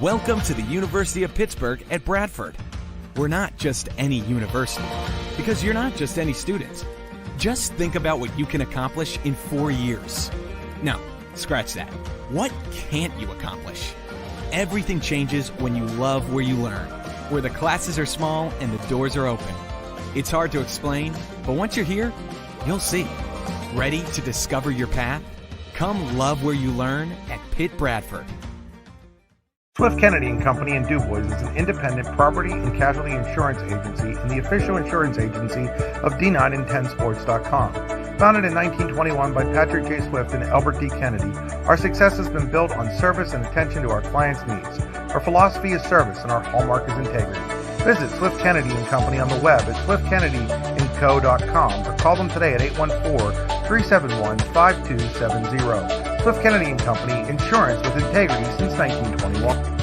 Welcome to the University of Pittsburgh at Bradford. We're not just any university, because you're not just any student. Just think about what you can accomplish in 4 years. No, scratch that. What can't you accomplish? Everything changes when you love where you learn, where the classes are small and the doors are open. It's hard to explain, but once you're here, you'll see. Ready to discover your path? Come love where you learn at Pitt Bradford. Swift Kennedy & Company in DuBois is an independent property and casualty insurance agency and the official insurance agency of D9and10sports.com. Founded in 1921 by Patrick J. Swift and Albert D. Kennedy, our success has been built on service and attention to our clients' needs. Our philosophy is service and our hallmark is integrity. Visit Swift Kennedy & Company on the web at swiftkennedyandco.com or call them today at 814-371-5270. Swift Kennedy & Company, insurance with integrity since 1921.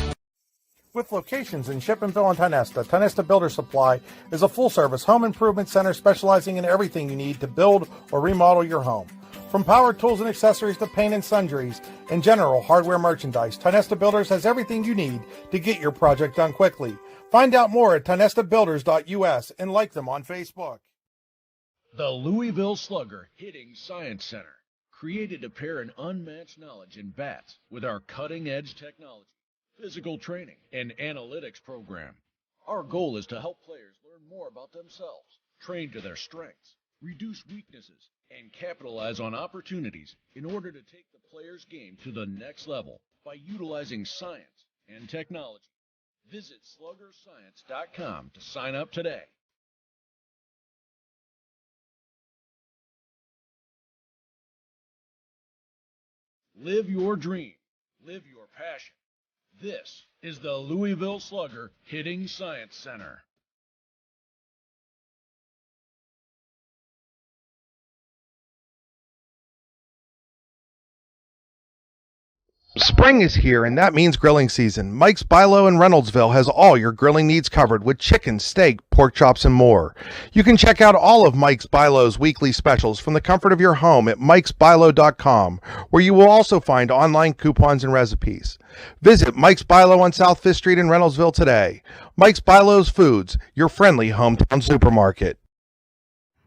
With locations in Shippenville and Tionesta, Tionesta Builder Supply is a full-service home improvement center specializing in everything you need to build or remodel your home. From power tools and accessories to paint and sundries and general hardware merchandise, Tionesta Builders has everything you need to get your project done quickly. Find out more at tionestabuilders.us and like them on Facebook. The Louisville Slugger Hitting Science Center, created to pair an unmatched knowledge in bats with our cutting-edge technology, physical training, and analytics program. Our goal is to help players learn more about themselves, train to their strengths, reduce weaknesses, and capitalize on opportunities in order to take the player's game to the next level by utilizing science and technology. Visit sluggerscience.com to sign up today. Live your dream. Live your passion. This is the Louisville Slugger Hitting Science Center. Spring is here, and that means grilling season. Mike's Bilo in Reynoldsville has all your grilling needs covered with chicken, steak, pork chops, and more. You can check out all of Mike's Bilo's weekly specials from the comfort of your home at mikesbilo.com, where you will also find online coupons and recipes. Visit Mike's Bilo on South 5th Street in Reynoldsville today. Mike's Bilo's Foods, your friendly hometown supermarket.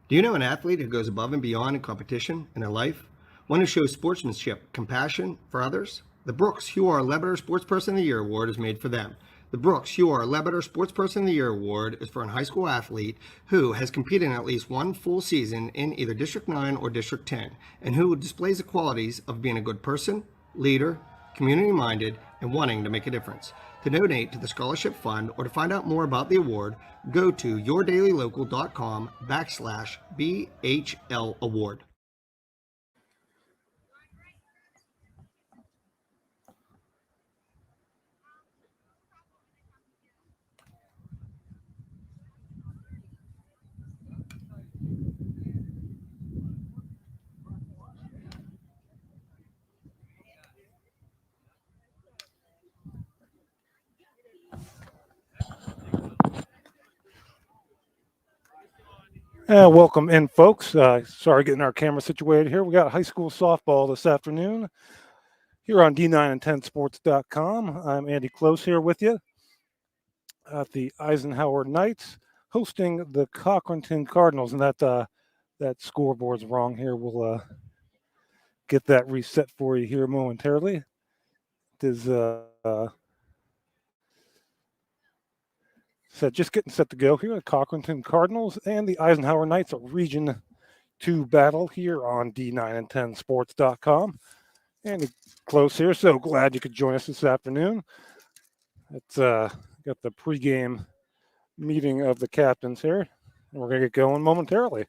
Do you know an athlete who goes above and beyond in competition in their life? One who shows sportsmanship, compassion for others? The Brooks Huar Lebeter Sportsperson of the Year Award is made for them. The Brooks Huar Lebeter Sportsperson of the Year Award is for a high school athlete who has competed in at least one full season in either District 9 or District 10, and who displays the qualities of being a good person, leader, community-minded, and wanting to make a difference. To donate to the Scholarship Fund or to find out more about the award, go to yourdailylocal.com/BHL Award. Welcome in, folks. Sorry, getting our camera situated here. We got high school softball this afternoon here on D9and10sports.com. I'm Andy Close here with you at the Eisenhower Knights hosting the Cochranton Cardinals. And that scoreboard's wrong here. We'll get that reset for you here momentarily. It is So just getting set to go here. The Cochranton Cardinals and the Eisenhower Knights, a Region 2 battle here on D9and10sports.com. And Close here, so glad you could join us this afternoon. It's got the pregame meeting of the captains here, and we're going to get going momentarily.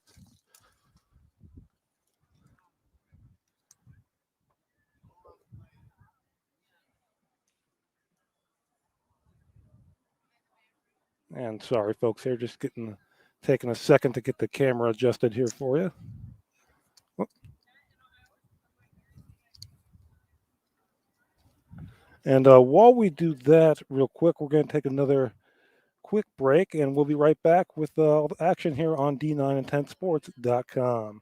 And sorry, folks, here, just taking a second to get the camera adjusted here for you. And while we do that real quick, we're going to take another quick break, and we'll be right back with all the action here on D9and10sports.com.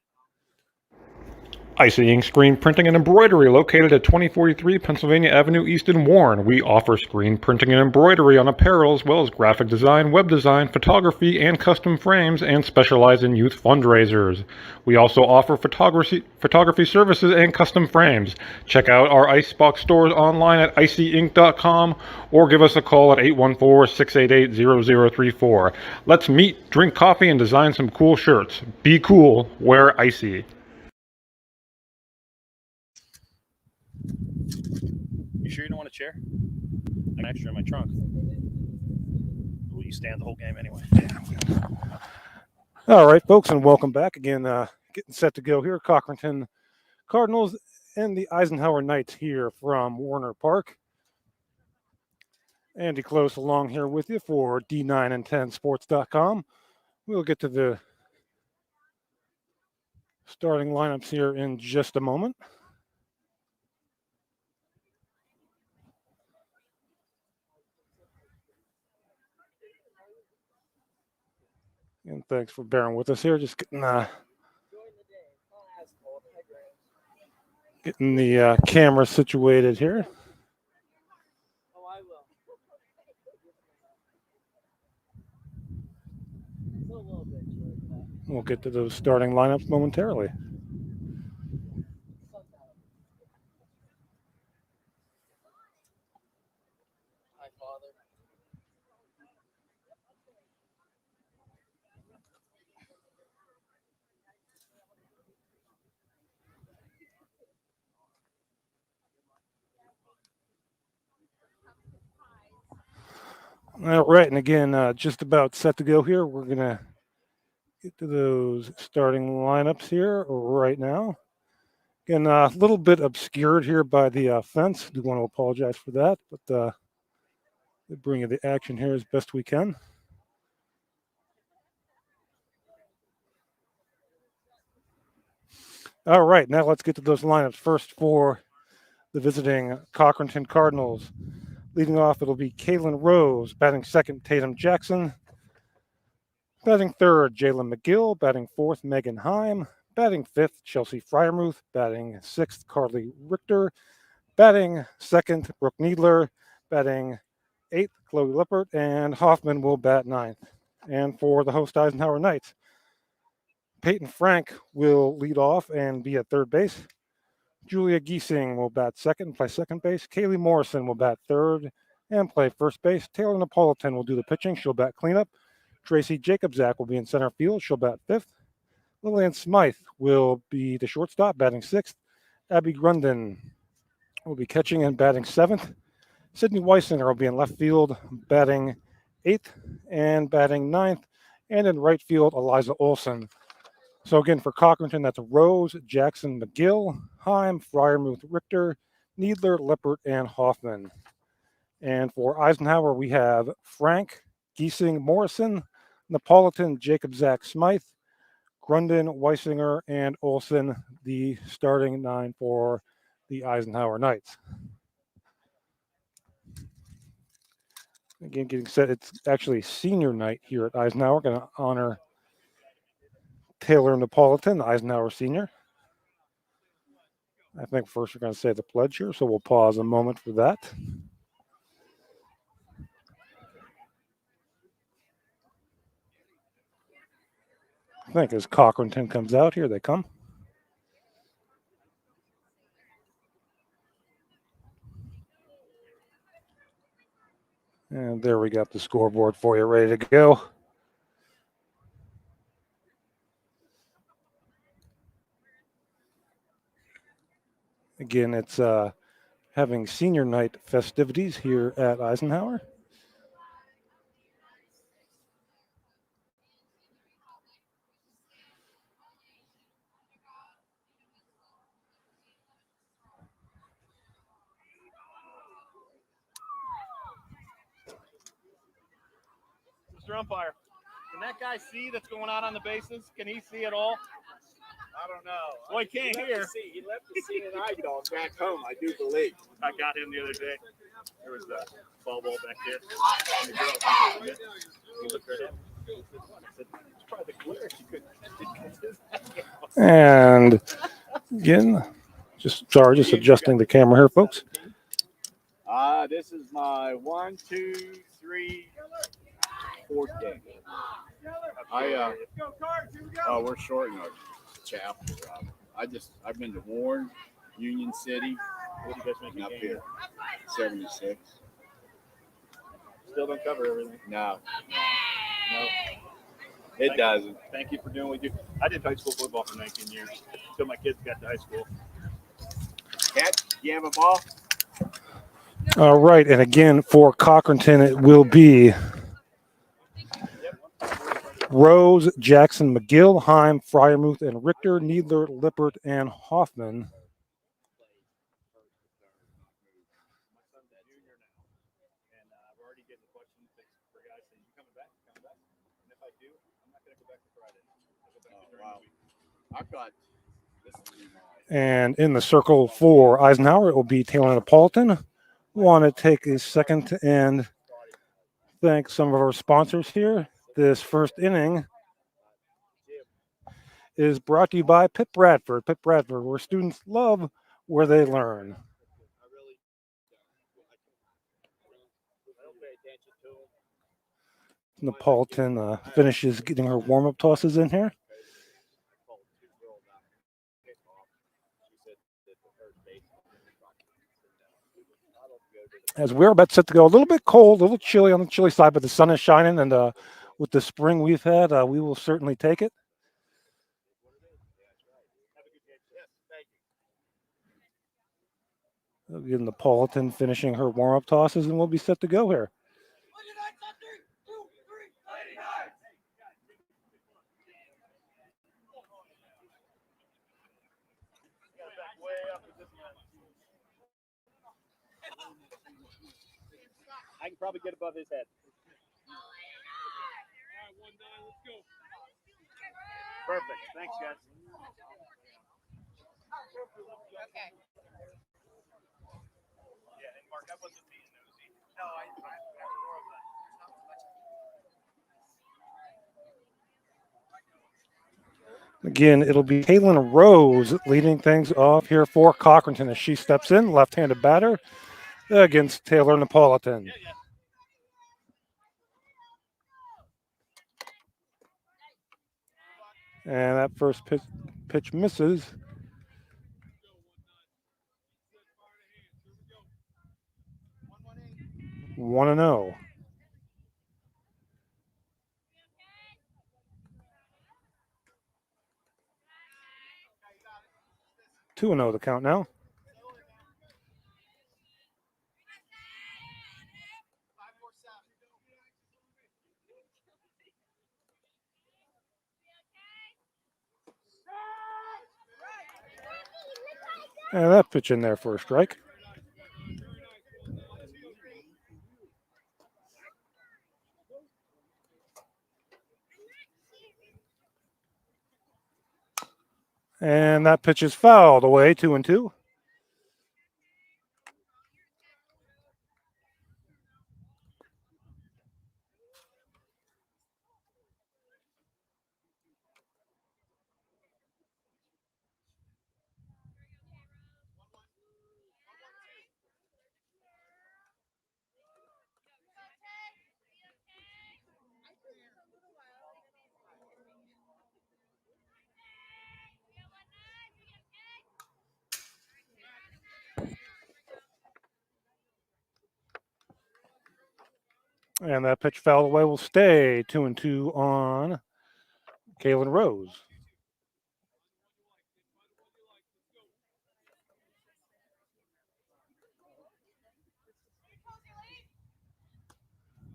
Icy Ink Screen Printing and Embroidery, located at 2043 Pennsylvania Avenue East in Warren. We offer screen printing and embroidery on apparel as well as graphic design, web design, photography, and custom frames, and specialize in youth fundraisers. We also offer photography services and custom frames. Check out our Icebox stores online at icyink.com or give us a call at 814-688-0034. Let's meet, drink coffee, and design some cool shirts. Be cool, wear Icy. You sure you don't want a chair? I got extra in my trunk. Will you stand the whole game anyway? All right, folks, and welcome back again. Getting set to go here. Cochranton Cardinals and the Eisenhower Knights here from Warner Park. Andy Close along here with you for D9and10sports.com. We'll get to the starting lineups here in just a moment. And thanks for bearing with us here. Just getting the camera situated here. We'll get to those starting lineups momentarily. All right, and again, just about set to go here. We're going to get to those starting lineups here right now. Again, a little bit obscured here by the fence. Do want to apologize for that, but we'll bring you the action here as best we can. All right, now let's get to those lineups. First for the visiting Cochranton Cardinals. Leading off, it'll be Kaylin Rose. Batting second, Tatum Jackson. Batting third, Jalen McGill. Batting fourth, Megan Heim. Batting fifth, Chelsea Fryermuth. Batting sixth, Carly Richter. Batting second, Brooke Needler. Batting eighth, Chloe Lippert. And Hoffman will bat ninth. And for the host Eisenhower Knights, Peyton Frank will lead off and be at third base. Julia Giesing will bat second and play second base. Kaylee Morrison will bat third and play first base. Taylor Napolitan will do the pitching. She'll bat cleanup. Tracy Jacobzak will be in center field. She'll bat fifth. Lillian Smythe will be the shortstop, batting sixth. Abby Grundon will be catching and batting seventh. Sydney Weisinger will be in left field, batting eighth and batting ninth. And in right field, Eliza Olson. So again, for Cochranton, that's Rose, Jackson, McGill, Heim, Fryermuth, Richter, Needler, Lippert, and Hoffman. And for Eisenhower, we have Frank, Giesing, Morrison, Napolitan, Jacobzak, Smythe, Grundon, Weisinger, and Olson, the starting nine for the Eisenhower Knights. Again, getting set, it's actually senior night here at Eisenhower. Going to honor Taylor Napolitan, Eisenhower Senior. I think first we're going to say the pledge here, so we'll pause a moment for that. I think as Cochranton comes out, here they come. And there we got the scoreboard for you, ready to go. Again, it's having senior night festivities here at Eisenhower. Mr. Umpire, can that guy see that's going on the bases? Can he see at all? I don't know. Well, he can't hear. He left the scene and eye dog back home, I do believe. I got him the other day. There was a ball back there. And the girl, he looked right at me. I said, it's probably the glare. She couldn't. And Again, just adjusting the camera here, folks. This is my 1, 2, 3, 4th game. We're short in our chapter. I've been to Warren, Union City, what do you guys make up here? 76. Still don't cover everything. No. It doesn't. Thank you for doing what you do. I did high school football for 19 years until my kids got to high school. Cat, you have a ball? All right, and again for Cochranton, it will be Rose, Jackson, McGill, Heim, Fryermuth, and Richter, Needler, Lippert, and Hoffman. And in the circle for Eisenhower, it will be Taylor Napolitan. Want to take a second and thank some of our sponsors here. This first inning is brought to you by Pitt Bradford. Pitt Bradford, where students love where they learn. Napolitan finishes getting her warm-up tosses in here. As we're about set to go, a little bit cold, a little chilly on the chilly side, but the sun is shining, and with the spring we've had, we will certainly take it. Again, Napolitan finishing her warm-up tosses, and we'll be set to go here. I can probably get above his head. Perfect. Thanks, guys. Okay. Yeah, and Mark, that wasn't being nosy. No, Again, it'll be Caitlin Rose leading things off here for Cochranton as she steps in, left-handed batter against Taylor Napolitan. And that first pitch misses. 1-0. Two 2-0 the count now. And that pitch in there for a strike. And that pitch is fouled away, 2-2. And that pitch fouled away will stay 2-2 on Kaylin Rose.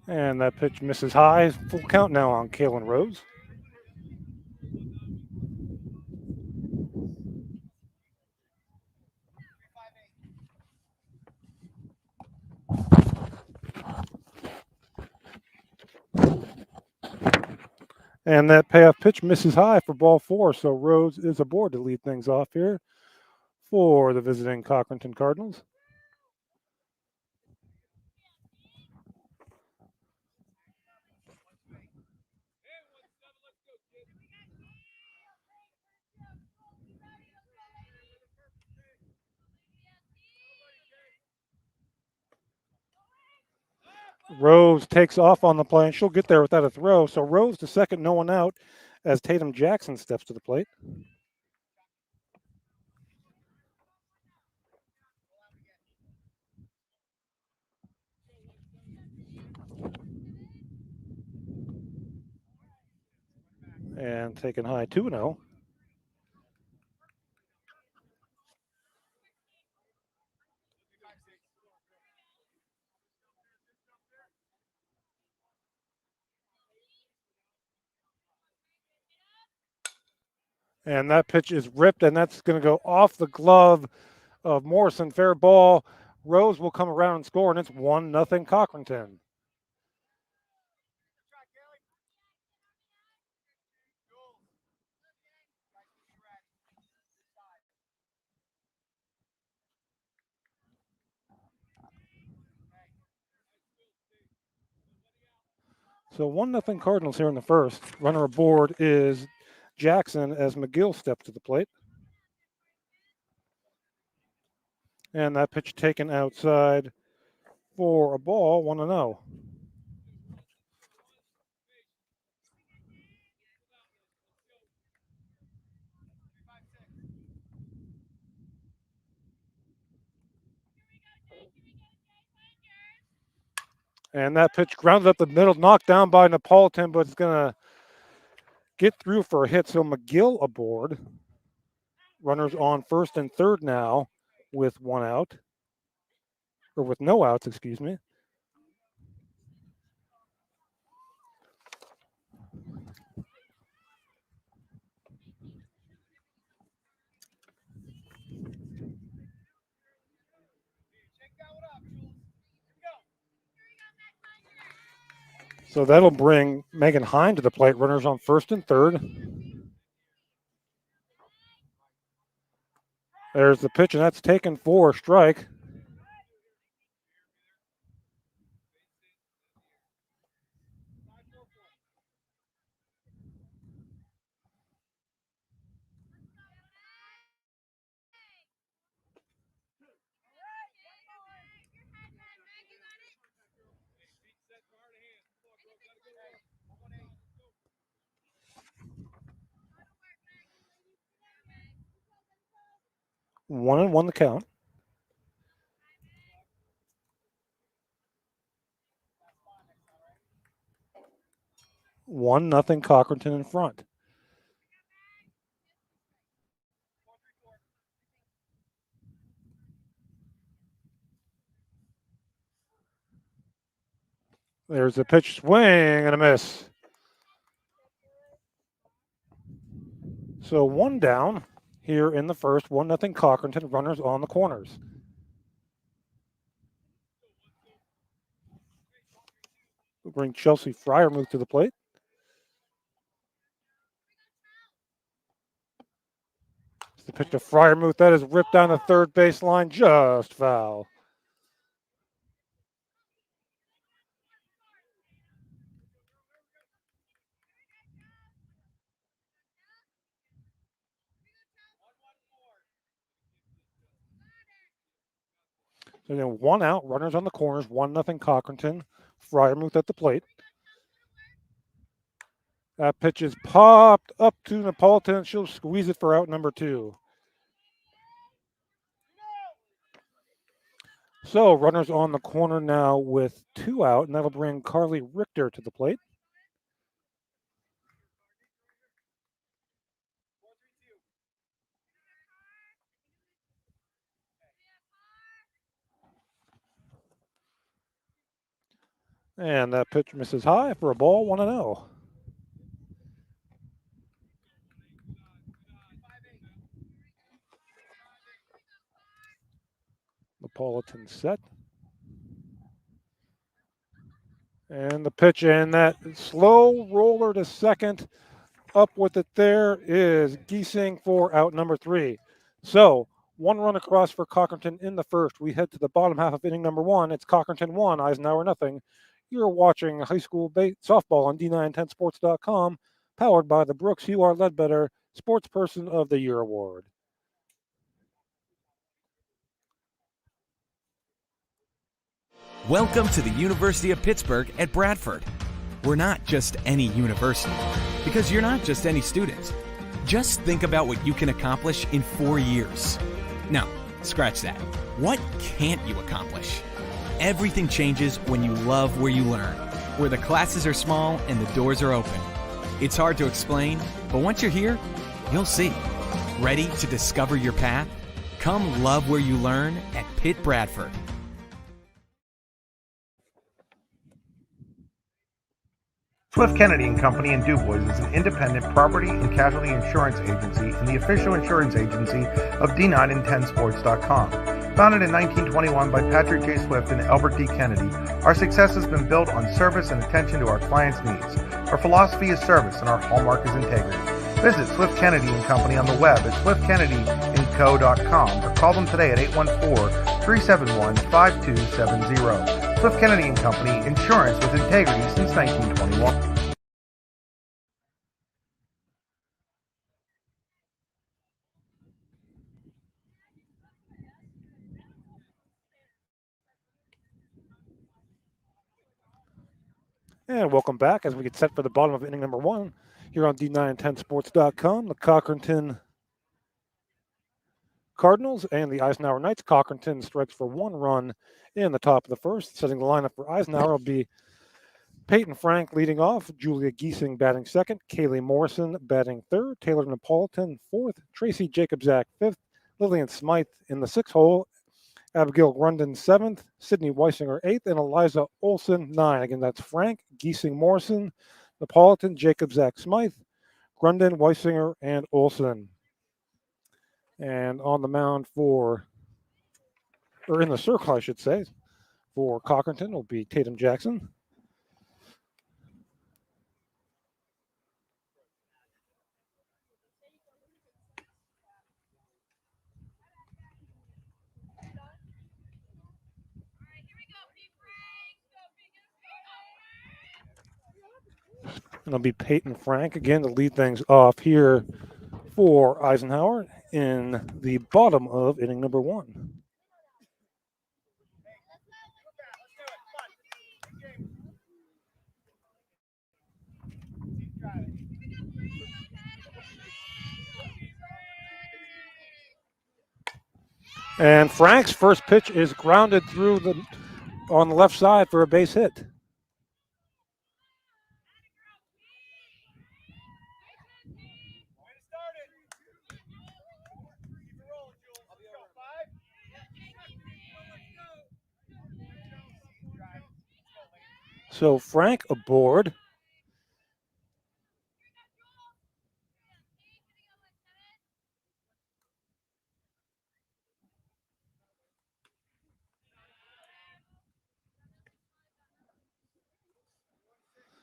And that pitch misses high. Full count now on Kaylin Rose. And that payoff pitch misses high for ball 4. So Rose is aboard to lead things off here for the visiting Cochranton Cardinals. Rose takes off on the play, and she'll get there without a throw. So Rose to second, no one out, as Tatum Jackson steps to the plate. And taken high 2-0. And that pitch is ripped, and that's going to go off the glove of Morrison. Fair ball. Rose will come around and score, and it's 1-0 Cochranton. So 1-0 Cardinals here in the first. Runner aboard is Jackson as McGill steps to the plate. And that pitch taken outside for a ball, 1-0. And that pitch grounded up the middle, knocked down by Neapolitan, but it's going to get through for a hit. So McGill aboard. Runners on first and third now with one out. Or with no outs, excuse me. So that'll bring Megan Hine to the plate. Runners on first and third. There's the pitch, and that's taken for a strike. One and one the count. One nothing Cochranton in front. There's a pitch, swing and a miss. So one down here in the first. 1-0 Cochranton. Runners on the corners. We'll bring Chelsea Fryermuth to the plate. It's the pitch to Fryermuth. That is ripped down the third baseline. Just foul. So then one out. Runners on the corners. 1-0 Cochranton. Fryermuth at the plate. That pitch is popped up to Neapolitan. She'll squeeze it for out number 2. So runners on the corner now with 2 out, and that'll bring Carly Richter to the plate. And that pitch misses high for a ball, 1-0. Neapolitan set. And the pitch, and that slow roller to second. Up with it there is Giesing for out number 3. So 1 run across for Cochranton in the first. We head to the bottom half of inning number 1. It's Cochranton 1, Eisenhower nothing. You're watching high school softball on D910sports.com, powered by the Brooks UR Ledbetter Sports Person of the Year Award. Welcome to the University of Pittsburgh at Bradford. We're not just any university, because you're not just any student. Just think about what you can accomplish in 4 years. No, scratch that. What can't you accomplish? Everything changes when you love where you learn, where the classes are small and the doors are open. It's hard to explain, but once you're here, you'll see. Ready to discover your path? Come love where you learn at Pitt Bradford. Swift Kennedy and Company in DuBois is an independent property and casualty insurance agency and the official insurance agency of D9and10sports.com. Founded in 1921 by Patrick J. Swift and Albert D. Kennedy, our success has been built on service and attention to our clients' needs. Our philosophy is service and our hallmark is integrity. Visit Swift Kennedy and Company on the web at swiftkennedyandco.com or call them today at 814-371-5270. Swift Kennedy and Company, insurance with integrity since 1921. And welcome back as we get set for the bottom of inning number 1 here on D910sports.com. The Cochranton Cardinals and the Eisenhower Knights. Cochranton strikes for 1 run in the top of the first. Setting the lineup for Eisenhower will be Peyton Frank leading off, Julia Giesing batting second, Kaylee Morrison batting third, Taylor Napolitan fourth, Tracy Jacobzak fifth, Lillian Smythe in the 6th hole, Abigail Grundon 7th, Sydney Weisinger 8th, and Eliza Olson 9. Again, that's Frank, Giesing, Morrison, Napolitan, Jacobzak, Smythe, Grundon, Weisinger, and Olson. And on the mound or in the circle, I should say, for Cochranton will be Tatum Jackson. And it'll be Peyton Frank again to lead things off here for Eisenhower in the bottom of inning number 1. And Frank's first pitch is grounded through on the left side for a base hit. So Frank aboard.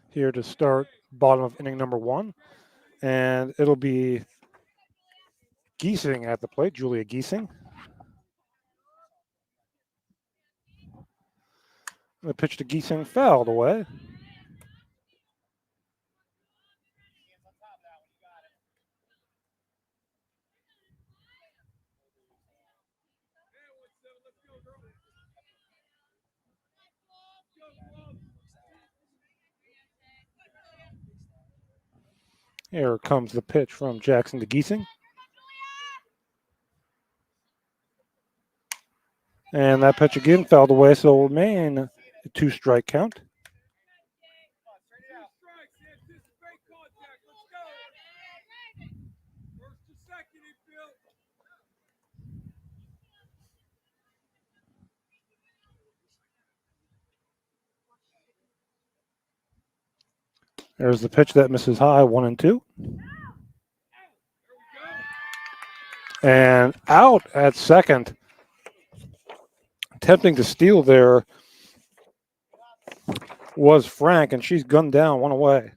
Here to start bottom of inning number 1. And it'll be Giesing at the plate, Julia Giesing. The pitch to Giesing fouled away. Here comes the pitch from Jackson to Giesing. And that pitch again fouled away, so will remain a 2-strike count. There's the pitch that misses high, 1-2. And out at second. Attempting to steal there was Frank, and she's gunned down, 1 away.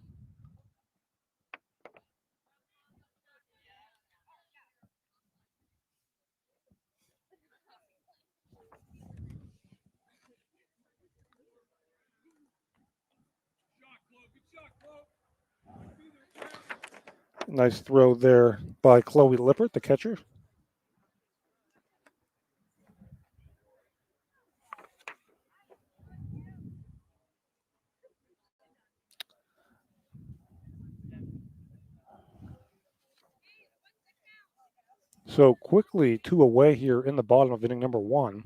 Nice throw there by Chloe Lippert, the catcher. So quickly 2 away here in the bottom of inning number 1.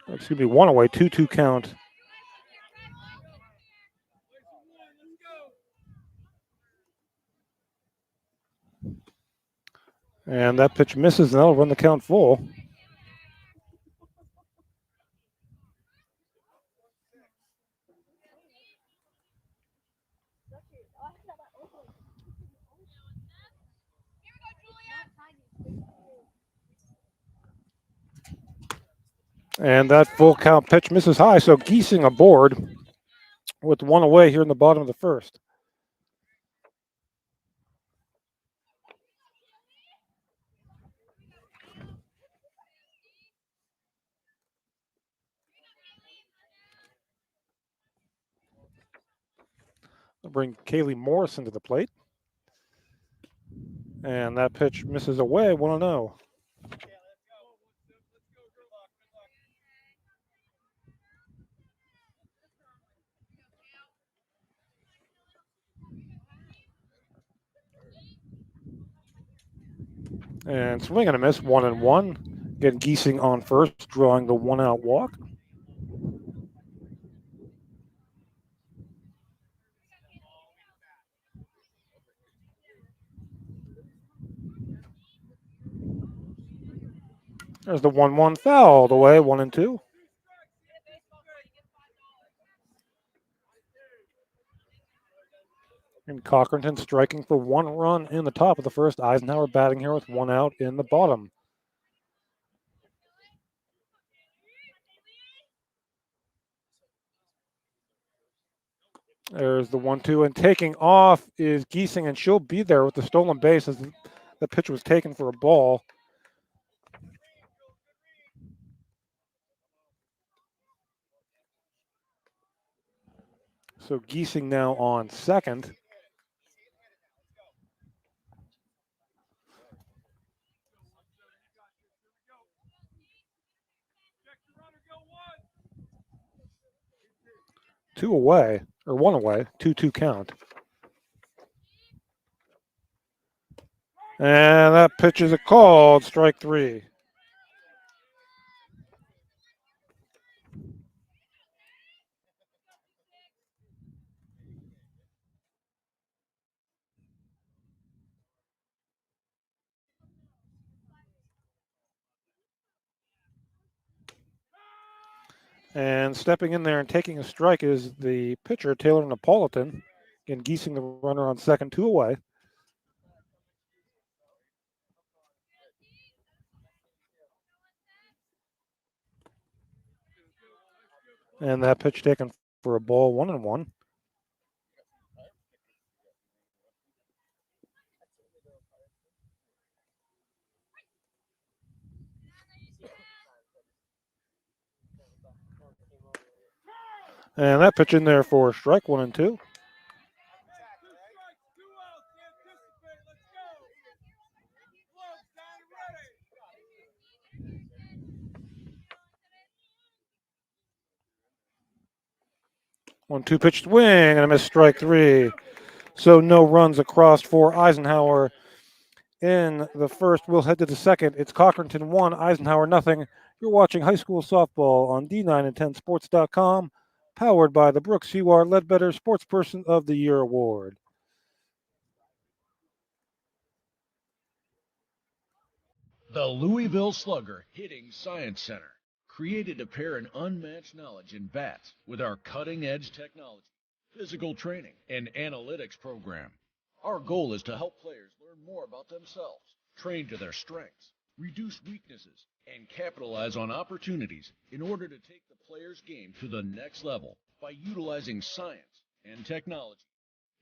It's going to be 1 away, 2-2 count. And that pitch misses, and that'll run the count full. And that full count pitch misses high, so Giesing aboard with 1 away here in the bottom of the first. I'll bring Kaylee Morrison to the plate. And that pitch misses away, 1-0. And swing and a miss, 1-1. Again, Giesing on first, drawing the 1-out walk. There's the 1-1 foul all the way, 1-2. And Cochranton striking for 1 run in the top of the first. Eisenhower batting here with 1 out in the bottom. There's the 1-2, and taking off is Giesing, and she'll be there with the stolen base as the pitch was taken for a ball. So Giesing now on second. Two away, or 1 away, 2-2 count. And that pitch is a called strike 3. And stepping in there and taking a strike is the pitcher, Taylor Napolitan. Again, Giesing the runner on second, 2 away. And that pitch taken for a ball, 1-1. And that pitch in there for strike 1-2. One-two pitch swing and a missed strike 3. So no runs across for Eisenhower in the first. We'll head to the second. It's Cochranton 1, Eisenhower nothing. You're watching high school softball on D9and10sports.com, powered by the Brooks Hewar Ledbetter Sportsperson of the Year Award. The Louisville Slugger Hitting Science Center, created to pair an unmatched knowledge in bats with our cutting-edge technology, physical training, and analytics program. Our goal is to help players learn more about themselves, train to their strengths, reduce weaknesses, and capitalize on opportunities in order to take the player's game to the next level by utilizing science and technology.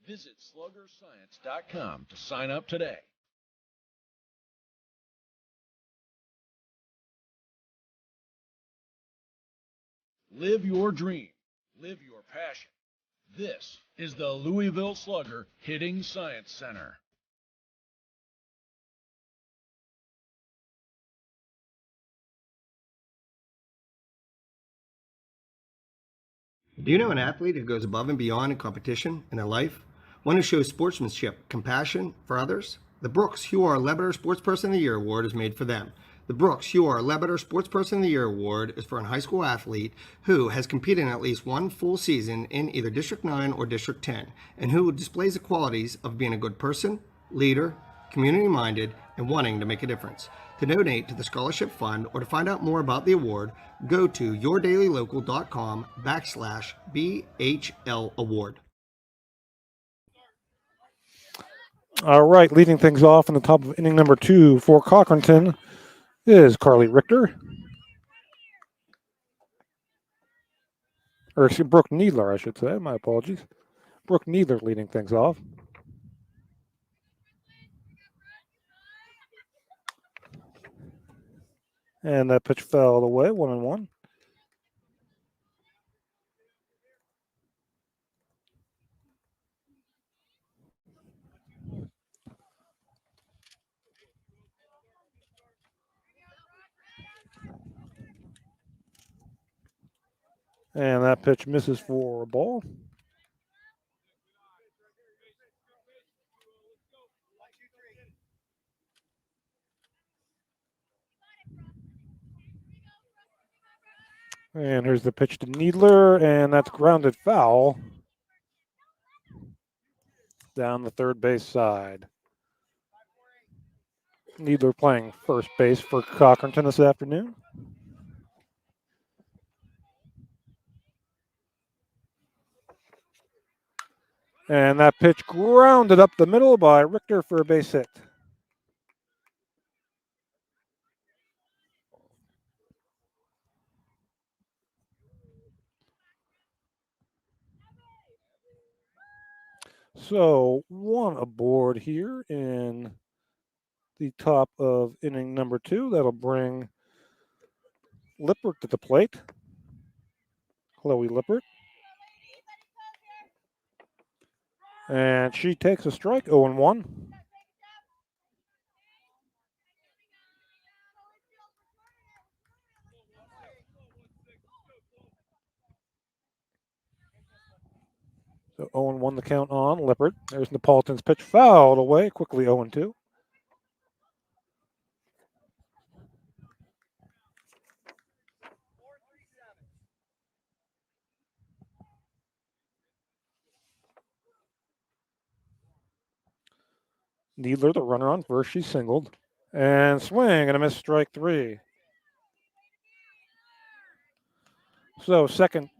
Visit sluggerscience.com to sign up today. Live your dream. Live your passion. This is the Louisville Slugger Hitting Science Center. Do you know an athlete who goes above and beyond in competition in their life? One who shows sportsmanship, compassion for others? The Brooks Huar Lebator Sportsperson of the Year Award is made for them. The Brooks Huar Lebator Sportsperson of the Year Award is for a high school athlete who has competed in at least one full season in either District 9 or District 10, and who displays the qualities of being a good person, leader, community-minded, and wanting to make a difference. To donate to the scholarship fund or to find out more about the award, go to yourdailylocal.com/BHL award. All right, leading things off in the top of inning number 2 for Cochranton is Carly Richter. Or Brooke Needler, I should say. My apologies. Brooke Needler leading things off. And that pitch fell away, 1-1. And that pitch misses for a ball. And here's the pitch to Needler, and that's grounded foul down the third base side. Needler playing first base for Cochranton this afternoon. And that pitch grounded up the middle by Richter for a base hit. So one aboard here in the top of inning number 2. That'll bring Lippert to the plate. Chloe Lippert. And she takes a strike, 0-1. So 0-1 the count on Lippert. There's Napolitan's pitch fouled away, quickly 0-2. Needler, the runner on first, she singled. And swing and a miss, strike 3. So second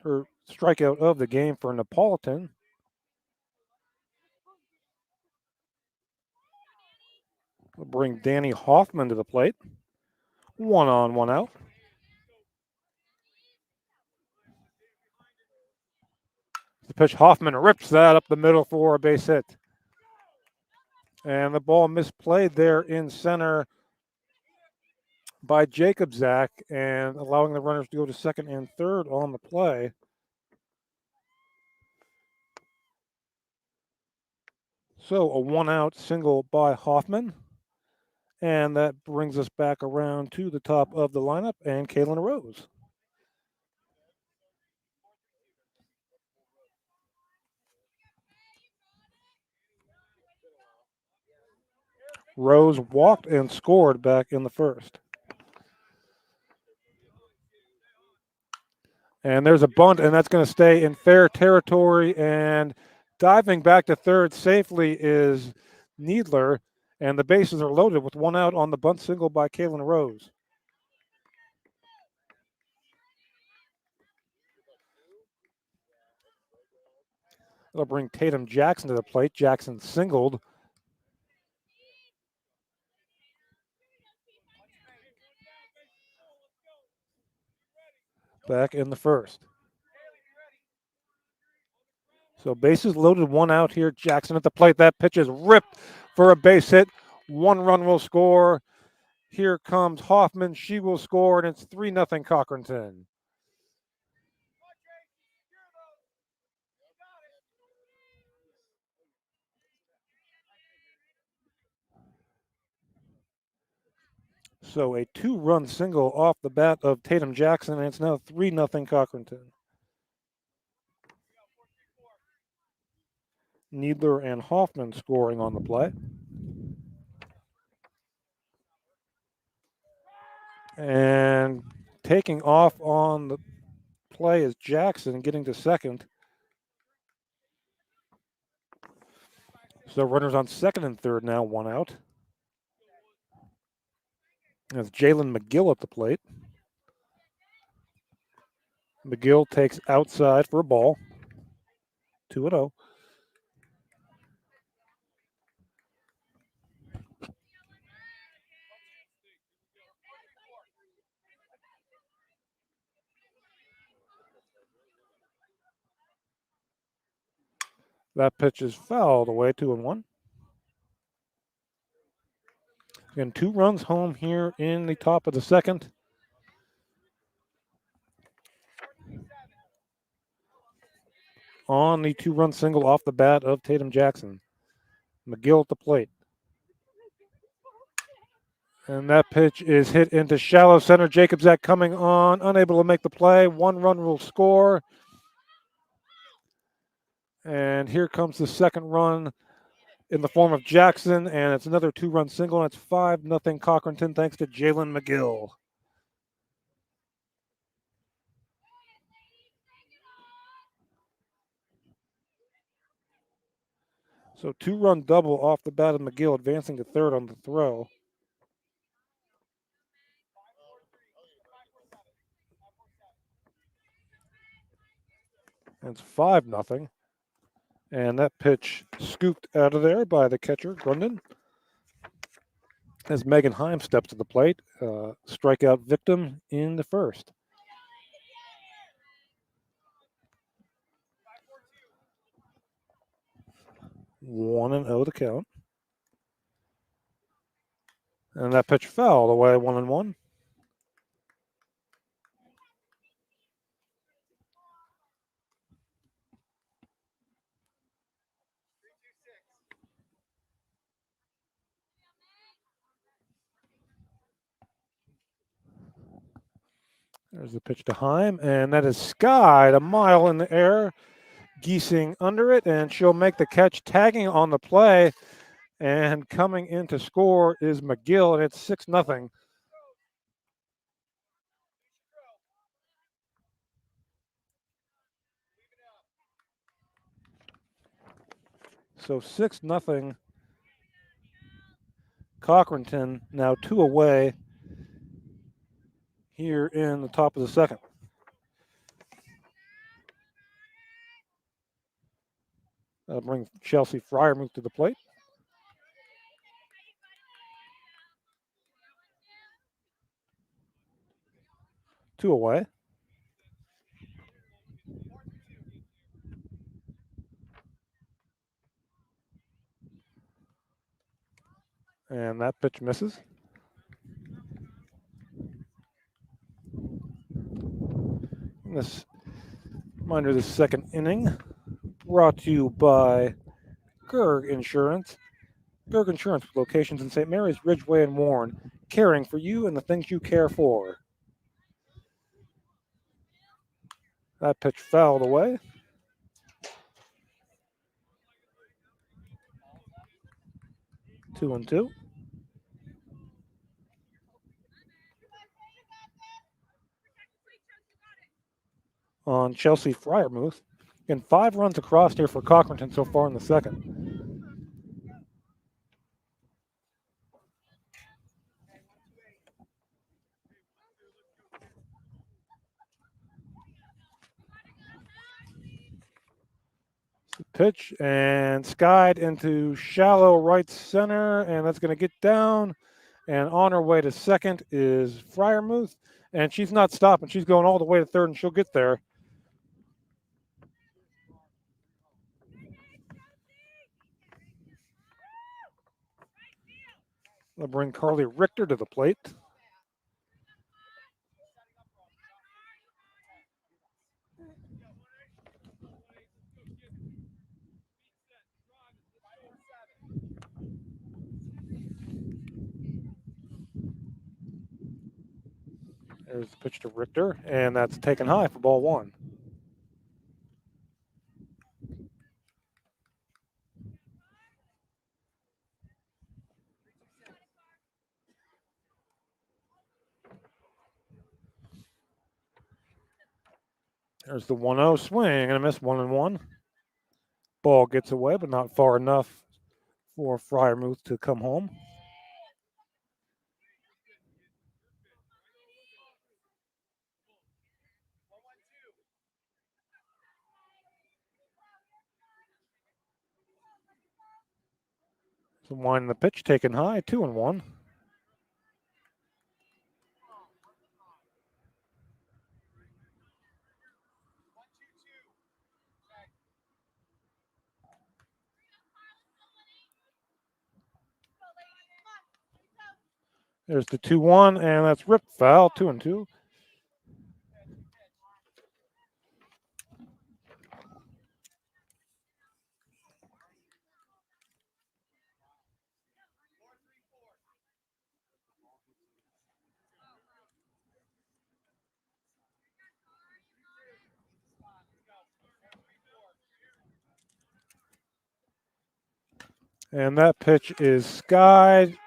strikeout of the game for Napolitan. We'll bring Danny Hoffman to the plate. 1 on, 1 out. The pitch, Hoffman rips that up the middle for a base hit. And the ball misplayed there in center by Jacobzak and allowing the runners to go to second and third on the play. So a 1-out single by Hoffman. And that brings us back around to the top of the lineup and Kaylin Rose. Rose walked and scored back in the first. And there's a bunt, and that's going to stay in fair territory. And diving back to third safely is Needler. And the bases are loaded with 1 out on the bunt single by Kaylin Rose. It'll bring Tatum Jackson to the plate. Jackson singled. Back in the first. So bases loaded, 1 out here. Jackson at the plate. That pitch is ripped for a base hit. 1 run will score. Here comes Hoffman. She will score, and it's 3-0 Cochranton. So a 2-run single off the bat of Tatum Jackson, and it's now 3-0 Cochranton. Needler and Hoffman scoring on the play. And taking off on the play is Jackson, getting to second. So runners on second and third now, one out. That's Jalen McGill at the plate. McGill takes outside for a ball. 2-0. That pitch is fouled away, 2-1. Again, 2 runs home here in the top of the second. On the 2-run single off the bat of Tatum Jackson. McGill at the plate. And that pitch is hit into shallow center. Jacobzak coming on, unable to make the play. 1 run will score. And here comes the second run in the form of Jackson, and it's another 2-run single, and it's 5-0 Cochranton thanks to Jalen McGill. So 2-run double off the bat of McGill, advancing to third on the throw. And it's 5-0. And that pitch scooped out of there by the catcher, Grundon. As Megan Heim steps to the plate, strikeout victim in the first. One and 0 to count. And that pitch fouled away, 1-1. There's the pitch to Heim, and that is skied a mile in the air. Giesing under it, and she'll make the catch, tagging on the play. And coming in to score is McGill, and it's 6-0. So 6-0. Cochranton now 2 away here in the top of the second. That'll bring Chelsea Fryermuth to the plate. Two away. And that pitch misses. This reminder of the second inning brought to you by Gerg Insurance. Gerg Insurance with locations in St. Mary's, Ridgeway, and Warren, caring for you and the things you care for. That pitch fouled away. 2-2. On Chelsea Fryermuth. And 5 runs across here for Cochranton so far in the second. Pitch and skied into shallow right center, and that's going to get down. And on her way to second is Fryermuth, and she's not stopping. She's going all the way to third, and she'll get there. They'll bring Carly Richter to the plate. There's the pitch to Richter, and that's taken high for ball 1. There's the 1-0 swing and a miss, 1-1. Ball gets away, but not far enough for Fryermuth to come home. So winding the pitch, taken high, 2-1. There's the 2-1, and that's ripped foul, 2-2. And that pitch is skied.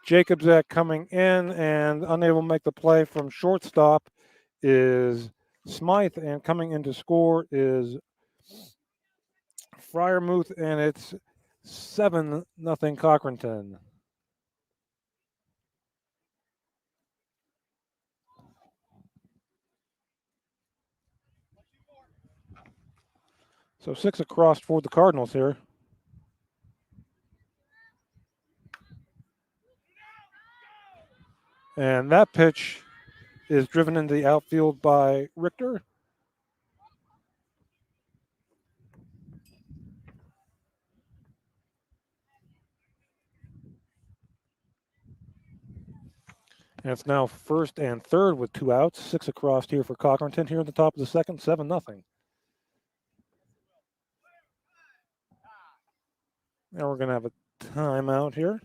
Jacobzak coming in and unable to make the play from shortstop is Smythe, and coming in to score is Fryermuth, and it's 7-0 Cochranton. So 6 across for the Cardinals here. And that pitch is driven into the outfield by Richter. And it's now first and third with 2 outs. 6 across here for Cochranton here at the top of the second, 7-0. Now we're going to have a timeout here.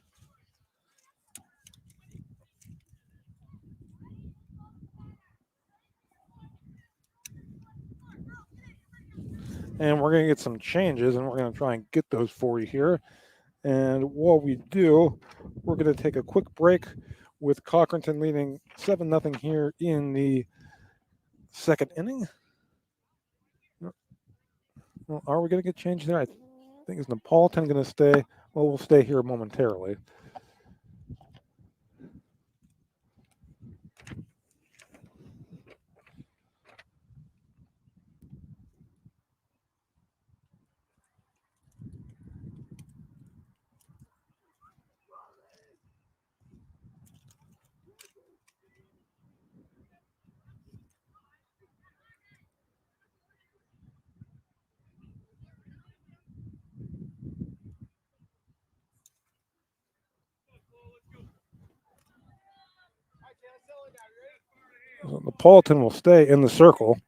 And we're going to get some changes, and we're going to try and get those for you here. And while we do, we're going to take a quick break with Cochranton leading 7-0 here in the second inning. Well, are we going to get changed there? I think is Napolitan going to stay? Well, we'll stay here momentarily. So Napolitan will stay in the circle.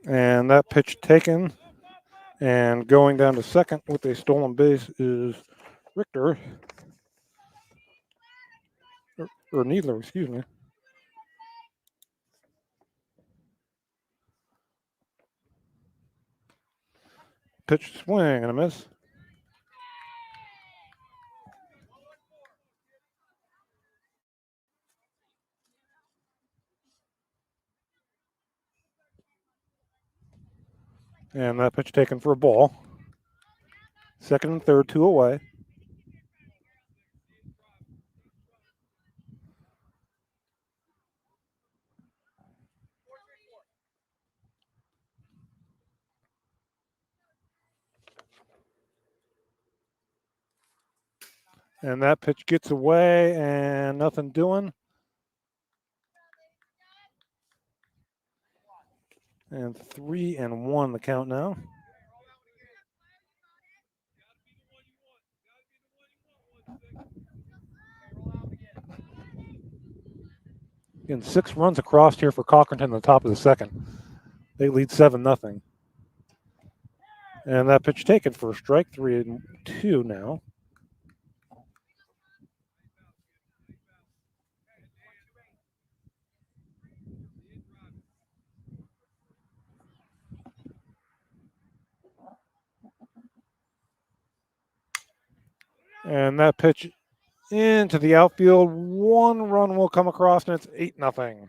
And that pitch taken. And going down to second with a stolen base is Richter. Or Needler, excuse me. Pitch swing and a miss. And that pitch taken for a ball. Second and third, 2 away. And that pitch gets away and nothing doing. And 3-1 the count now. Again, 6 runs across here for Cochranton in the top of the second. They lead 7-0. And that pitch taken for a strike, 3-2 now. And that pitch into the outfield. 1 run will come across, and it's 8-0.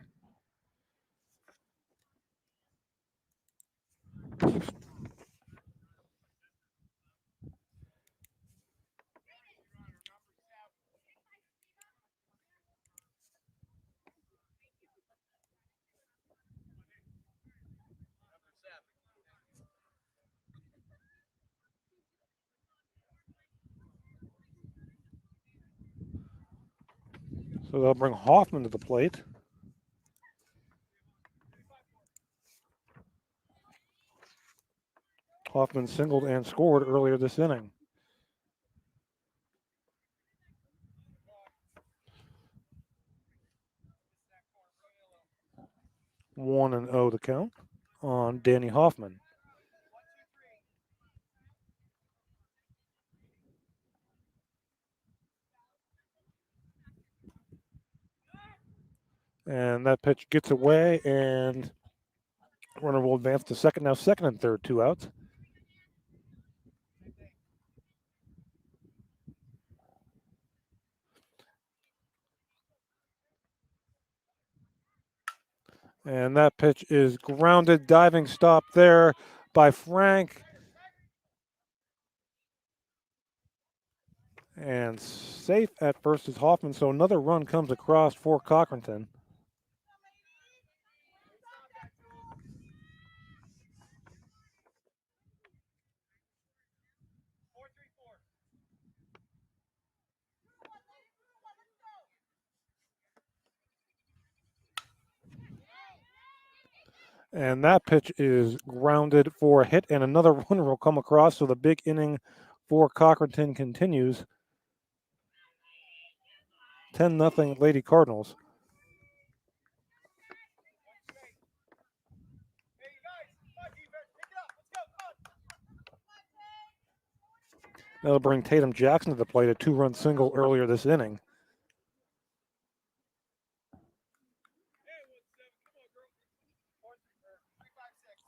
So they'll bring Hoffman to the plate. Hoffman singled and scored earlier this inning. One and 0 to count on Danny Hoffman. And that pitch gets away, and runner will advance to second. Now 2nd and 3rd, 2 outs. And that pitch is grounded. Diving stop there by Frank. And safe at first is Hoffman, so another run comes across for Cochranton. And that pitch is grounded for a hit, and another runner will come across, so the big inning for Cochranton continues. 10-0 Lady Cardinals. That'll bring Tatum Jackson to the plate, a 2-run single earlier this inning.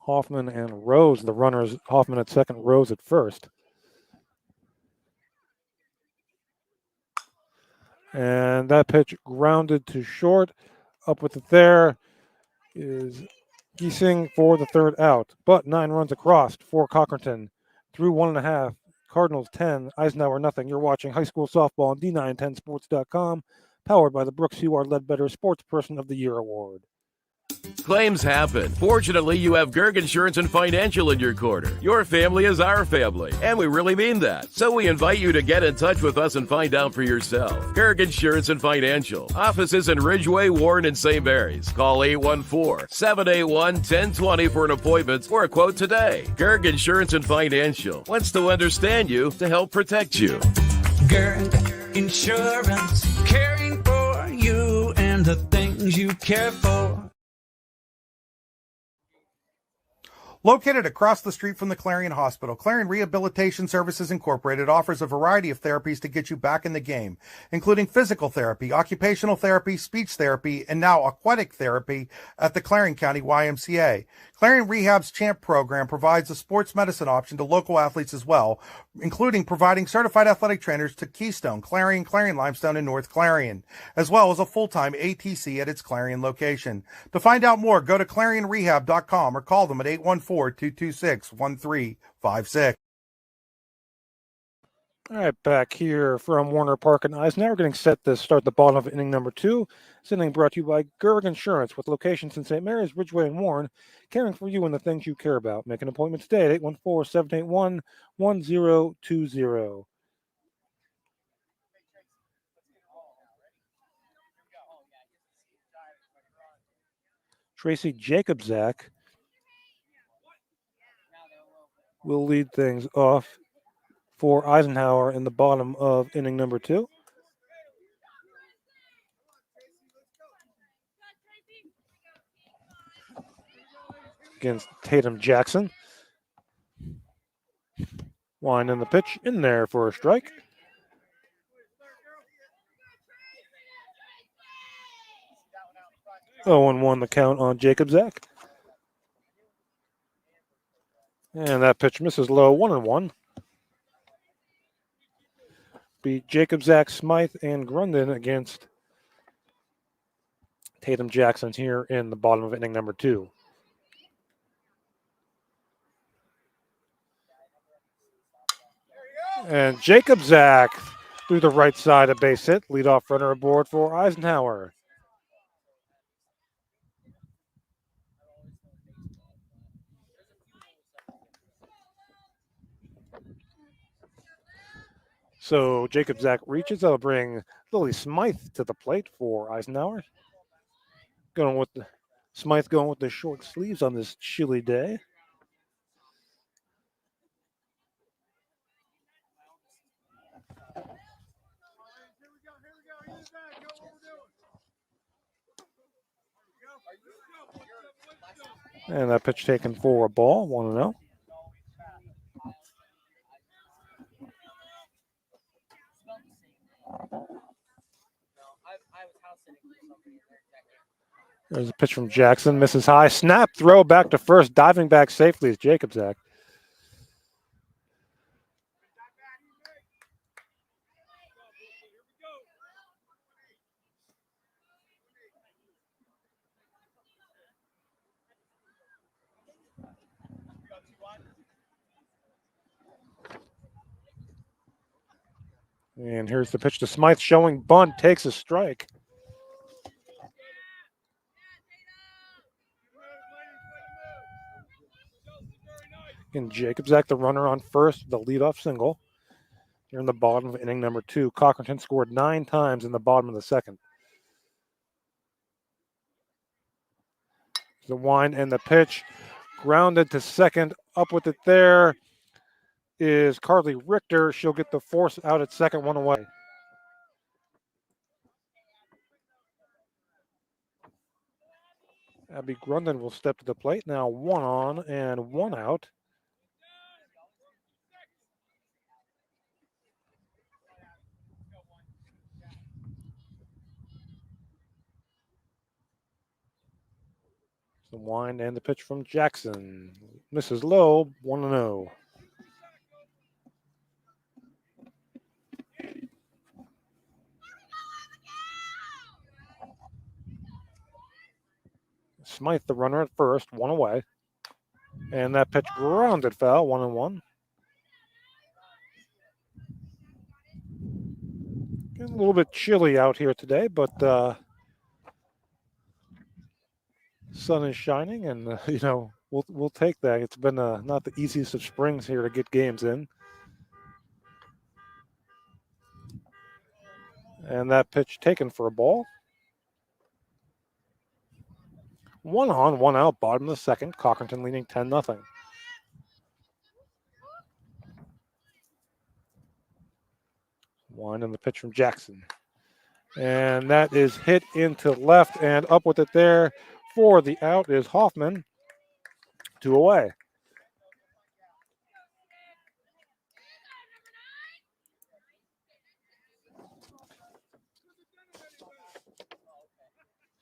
Hoffman and Rose, the runners, Hoffman at second, Rose at first. And that pitch grounded to short. Up with it there is Giesing for the 3rd out. But 9 runs across for Cochranton. Through 1.5. Cardinals 10, Eisenhower nothing. You're watching high school softball on D910sports.com, powered by the Brooks You Are Ledbetter Sports Person of the Year Award. Claims happen. Fortunately, you have Gerg Insurance and Financial in your corner. Your family is our family, and we really mean that. So we invite you to get in touch with us and find out for yourself. Gerg Insurance and Financial. Offices in Ridgeway, Warren, and St. Mary's. Call 814-781-1020 for an appointment or a quote today. Gerg Insurance and Financial wants to understand you to help protect you. Gerg Insurance, caring for you and the things you care for. Located across the street from the Clarion Hospital, Clarion Rehabilitation Services Incorporated offers a variety of therapies to get you back in the game, including physical therapy, occupational therapy, speech therapy, and now aquatic therapy at the Clarion County YMCA. Clarion Rehab's CHAMP program provides a sports medicine option to local athletes as well, including providing certified athletic trainers to Keystone, Clarion, Clarion Limestone, and North Clarion, as well as a full-time ATC at its Clarion location. To find out more, go to clarionrehab.com or call them at 814-226-1356. All right, back here from Warner Park and Eisenhower. We're getting set to start the bottom of inning number 2. This inning brought to you by Gerg Insurance, with locations in St. Mary's, Ridgeway, and Warren, caring for you and the things you care about. Make an appointment today at 814-781-1020. Tracy Jacobzak will lead things off for Eisenhower in the bottom of inning number 2. Against Tatum Jackson. Winding the pitch in there for a strike. Oh, and 1 the count on Jacobzak. And that pitch misses low, 1-1. be Jacobzak, Smythe, and Grundon against Tatum Jackson here in the bottom of inning number 2. And Jacobzak through the right side, a base hit. Leadoff runner aboard for Eisenhower. So Jacobzak reaches. That'll bring Lily Smythe to the plate for Eisenhower. Smythe going with the short sleeves on this chilly day. And that pitch taken for a ball, 1-0. There's a pitch from Jackson, misses high. Snap throw back to first, diving back safely is Jacobzak. And here's the pitch to Smythe, showing bunt, takes a strike. And Jacobzak, the runner on first, the leadoff single. Here in the bottom of inning number 2. Cochranton scored 9 times in the bottom of the second. The wind and the pitch. Grounded to second. Up with it there is Carly Richter. She'll get the force out at second, 1 away. Abby Grundon will step to the plate. Now 1 on and 1 out. The wind and the pitch from Jackson. Misses low, 1-0. Smythe, the runner at first, 1 away. And that pitch grounded foul, 1-1. It's a little bit chilly out here today, but sun is shining, and we'll take that. It's been not the easiest of springs here to get games in. And that pitch taken for a ball. 1 on, 1 out, bottom of the second. Cochranton leading 10-0. One and the pitch from Jackson. And that is hit into left, and up with it there for the out is Hoffman. 2 away.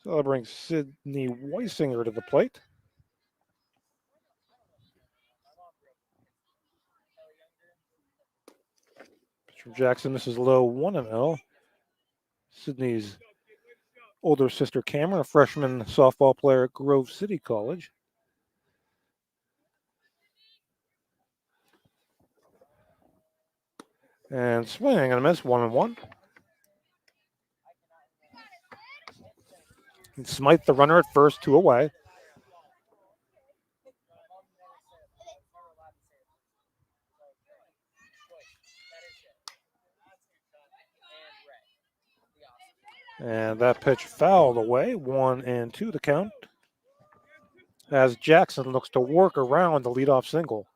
So that'll bring Sydney Weisinger to the plate. Pitch from Jackson, this is low, 1-0. Sydney's older sister Cameron, a freshman softball player at Grove City College. And swing and a miss, 1-1. And Smythe, the runner at first, 2 away. And that pitch fouled away, 1-2 the count, as Jackson looks to work around the leadoff single.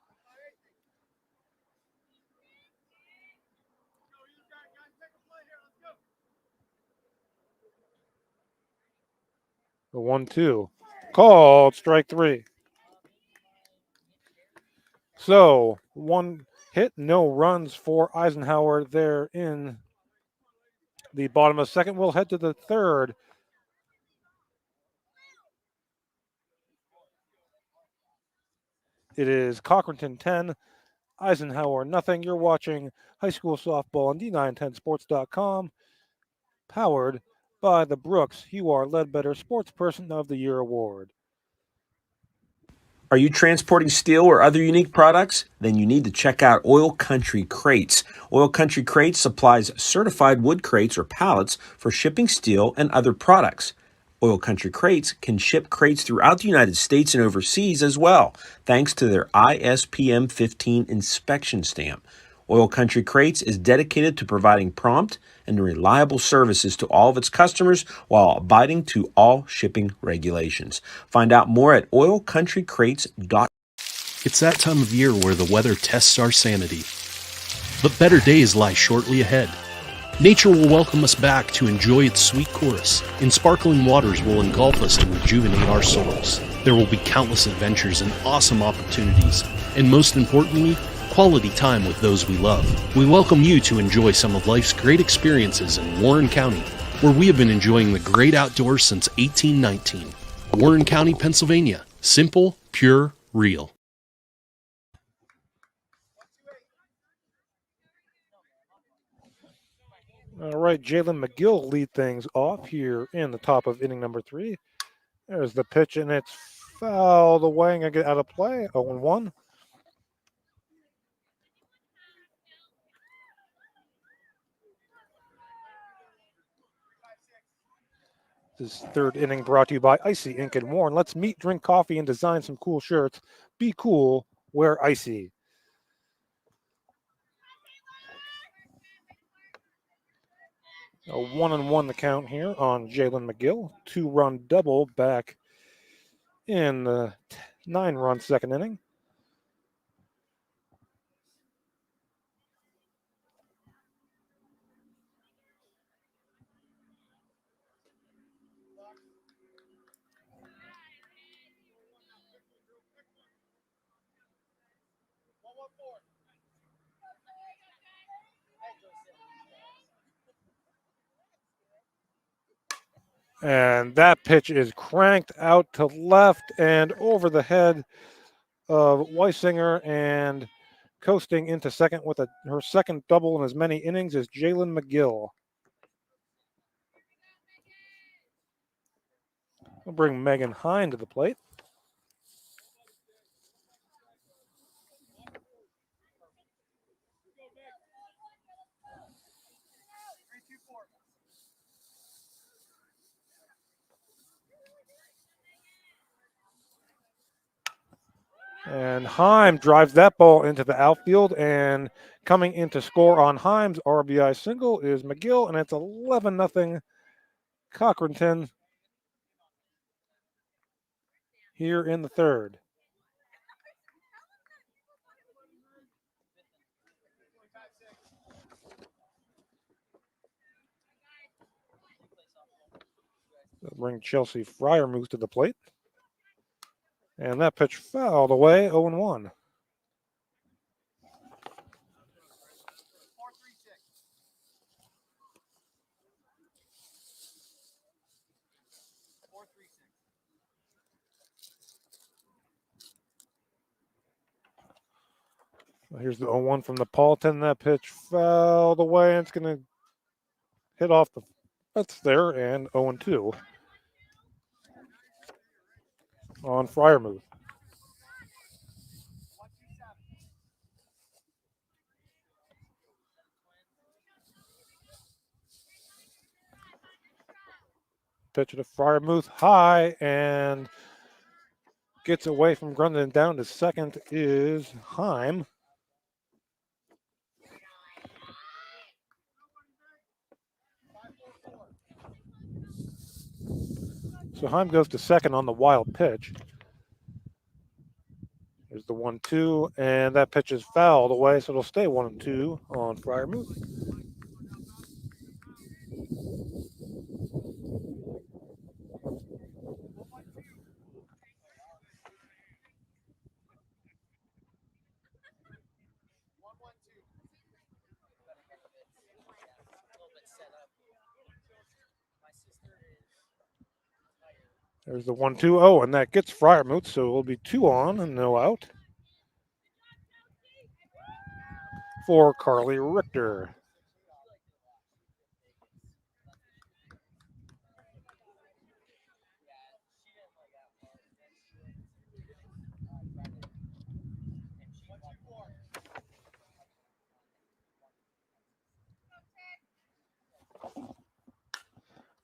The 1-2 called strike 3. So 1 hit, no runs for Eisenhower there in the bottom of the second. We'll head to the third. It is Cochranton 10, Eisenhower nothing. You're watching high school softball on D910sports.com, powered by the Brooks UR Ledbetter Sportsperson of the Year Award. Are you transporting steel or other unique products? Then you need to check out Oil Country Crates. Oil Country Crates supplies certified wood crates or pallets for shipping steel and other products. Oil Country Crates can ship crates throughout the United States and overseas as well, thanks to their ISPM 15 inspection stamp. Oil Country Crates is dedicated to providing prompt and reliable services to all of its customers while abiding to all shipping regulations. Find out more at oilcountrycrates.com. It's that time of year where the weather tests our sanity. But better days lie shortly ahead. Nature will welcome us back to enjoy its sweet chorus, and sparkling waters will engulf us to rejuvenate our souls. There will be countless adventures and awesome opportunities, and most importantly, quality time with those we love. We welcome you to enjoy some of life's great experiences in Warren County, where we have been enjoying the great outdoors since 1819. Warren County, Pennsylvania. Simple, pure, real. All right, Jalen McGill lead things off here in the top of inning number 3. There's the pitch, and it's fouled away and going to get out of play. 0-1. This third inning brought to you by Icy Ink and Warren. Let's meet, drink coffee, and design some cool shirts. Be cool, wear Icy. A 1-1 the count here on Jalen McGill. 2-run double back in the 9-run second inning. And that pitch is cranked out to left and over the head of Weisinger, and coasting into second with her second double in as many innings is Jalen McGill. We'll bring Megan Hine to the plate. And Heim drives that ball into the outfield, and coming in to score on Heim's RBI single is McGill, and it's 11-0 Cochranton here in the third. They'll bring Chelsea Fryermuth to the plate. And that pitch fouled away, 0-1. Here's the 0-1 from Napolitan. That pitch fouled away, and it's going to hit off the fence there, and 0-2 on Fryermuth. Pitch to Fryermuth high, and gets away from Grundon. Down to second is Heim. So Heim goes to second on the wild pitch. There's the 1-2, and that pitch is fouled away, so it'll stay 1-2 on Fryermuth. There's the 1-2-0, and that gets Fryermuth, so it'll be 2 on and no out. for Carly Richter.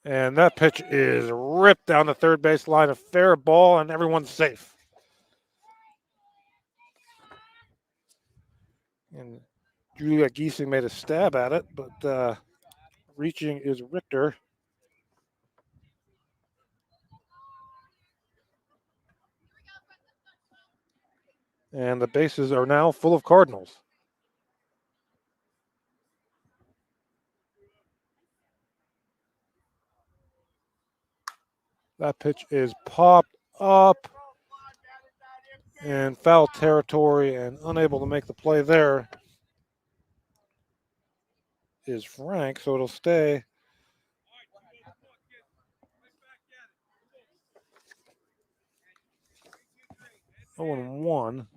And that pitch is ripped down the third base line. A fair ball, and everyone's safe. And Julia Giesing made a stab at it, but reaching is Richter. And the bases are now full of Cardinals. That pitch is popped up in foul territory, and unable to make the play there is Frank, so it'll stay. Oh, and 1.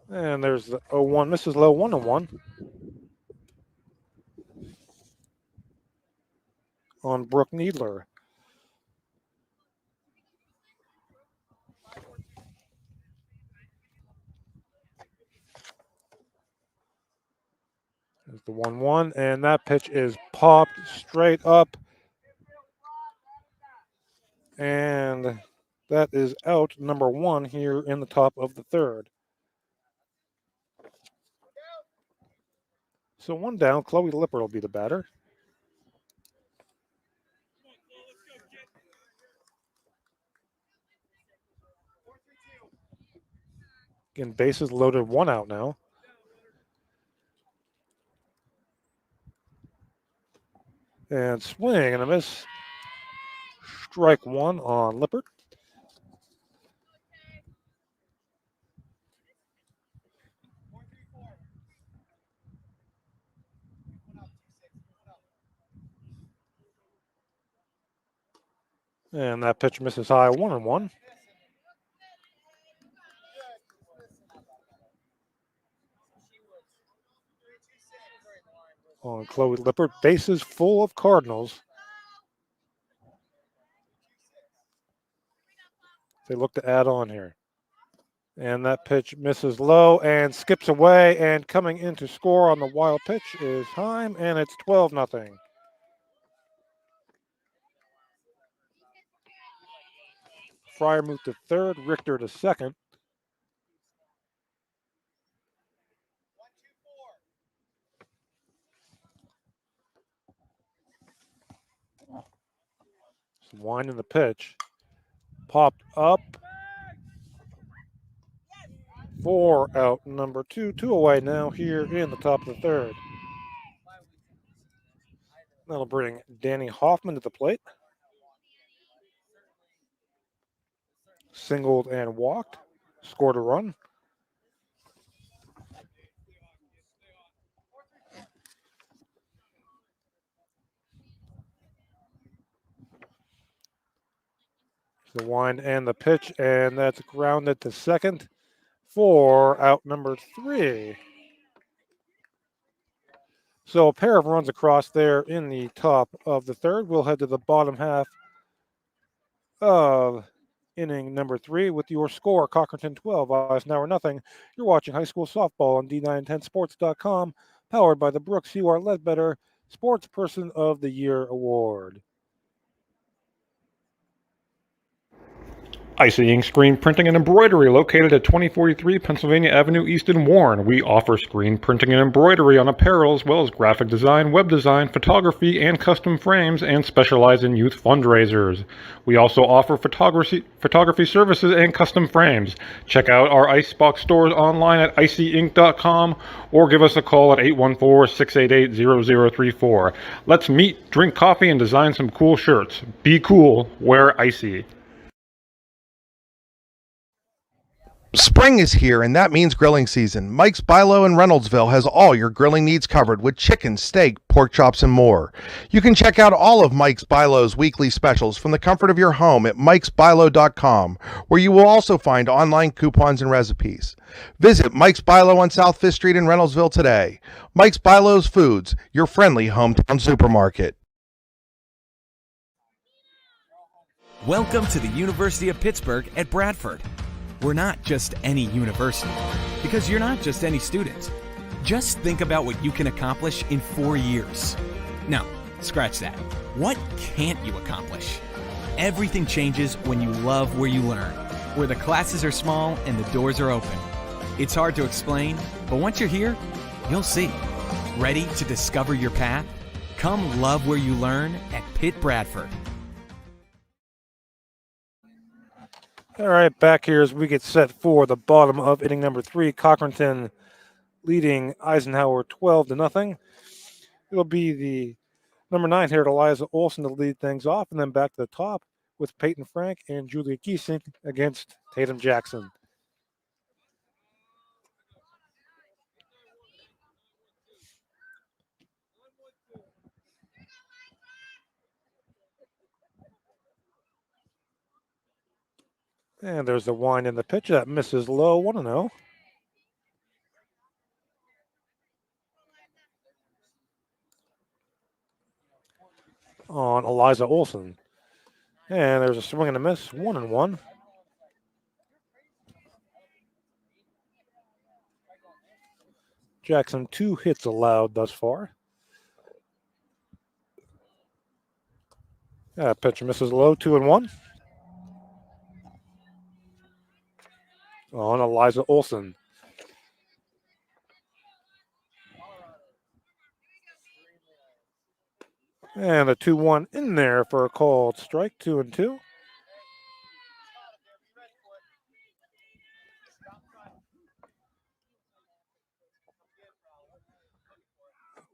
And there's the 0-1. Misses low, 1-1 on Brooke Needler. There's the 1-1, and that pitch is popped straight up. And that is out number 1 here in the top of the third. So 1 down, Chloe Lipper will be the batter. Again, bases loaded, 1 out now. And swing and a miss. Strike 1 on Lippert. And that pitch misses high, 1-1. On Chloe Lippert, bases full of Cardinals. They look to add on here. And that pitch misses low and skips away, and coming in to score on the wild pitch is Heim, and it's 12-0. Fryer moved to third, Richter to second. Winding the pitch. Popped up. 4 out, number 2. 2 away now here in the top of the third. That'll bring Danny Hoffman to the plate. Singled and walked. Scored a run. The wind and the pitch, and that's grounded to second for out number 3. So a pair of runs across there in the top of the third. We'll head to the bottom half of inning number 3 with your score, Cochranton 12, Eisenhower nothing. You're watching high school softball on D910sports.com, powered by the Brooks U.R. Ledbetter Sports Person of the Year Award. Icy Ink Screen Printing and Embroidery, located at 2043 Pennsylvania Avenue East in Warren. We offer screen printing and embroidery on apparel, as well as graphic design, web design, photography, and custom frames, and specialize in youth fundraisers. We also offer photography services and custom frames. Check out our Icebox stores online at icyink.com or give us a call at 814-688-0034. Let's meet, drink coffee, and design some cool shirts. Be cool, wear Icy. Spring is here, and that means grilling season. Mike's Bilo in Reynoldsville has all your grilling needs covered with chicken, steak, pork chops, and more. You can check out all of Mike's Bilo's weekly specials from the comfort of your home at mikesbilo.com, where you will also find online coupons and recipes. Visit Mike's Bilo on South 5th Street in Reynoldsville today. Mike's Bilo's Foods, your friendly hometown supermarket. Welcome to the University of Pittsburgh at Bradford. We're not just any university, because you're not just any student. Just think about what you can accomplish in 4 years. No, scratch that. What can't you accomplish? Everything changes when you love where you learn, where the classes are small and the doors are open. It's hard to explain, but once you're here, you'll see. Ready to discover your path? Come love where you learn at Pitt Bradford. All right, back here as we get set for the bottom of inning number 3. Cochranton leading Eisenhower 12-0. It'll be the number 9 here, Eliza Olson, to lead things off, and then back to the top with Peyton Frank and Julia Giesing against Tatum Jackson. And there's the wind in the pitch that misses low, 1-0. On Eliza Olson. And there's a swing and a miss, 1-1. Jackson, 2 hits allowed thus far. Pitch misses low, 2-1. On Eliza Olson. And a 2-1 in there for a called strike, 2-2.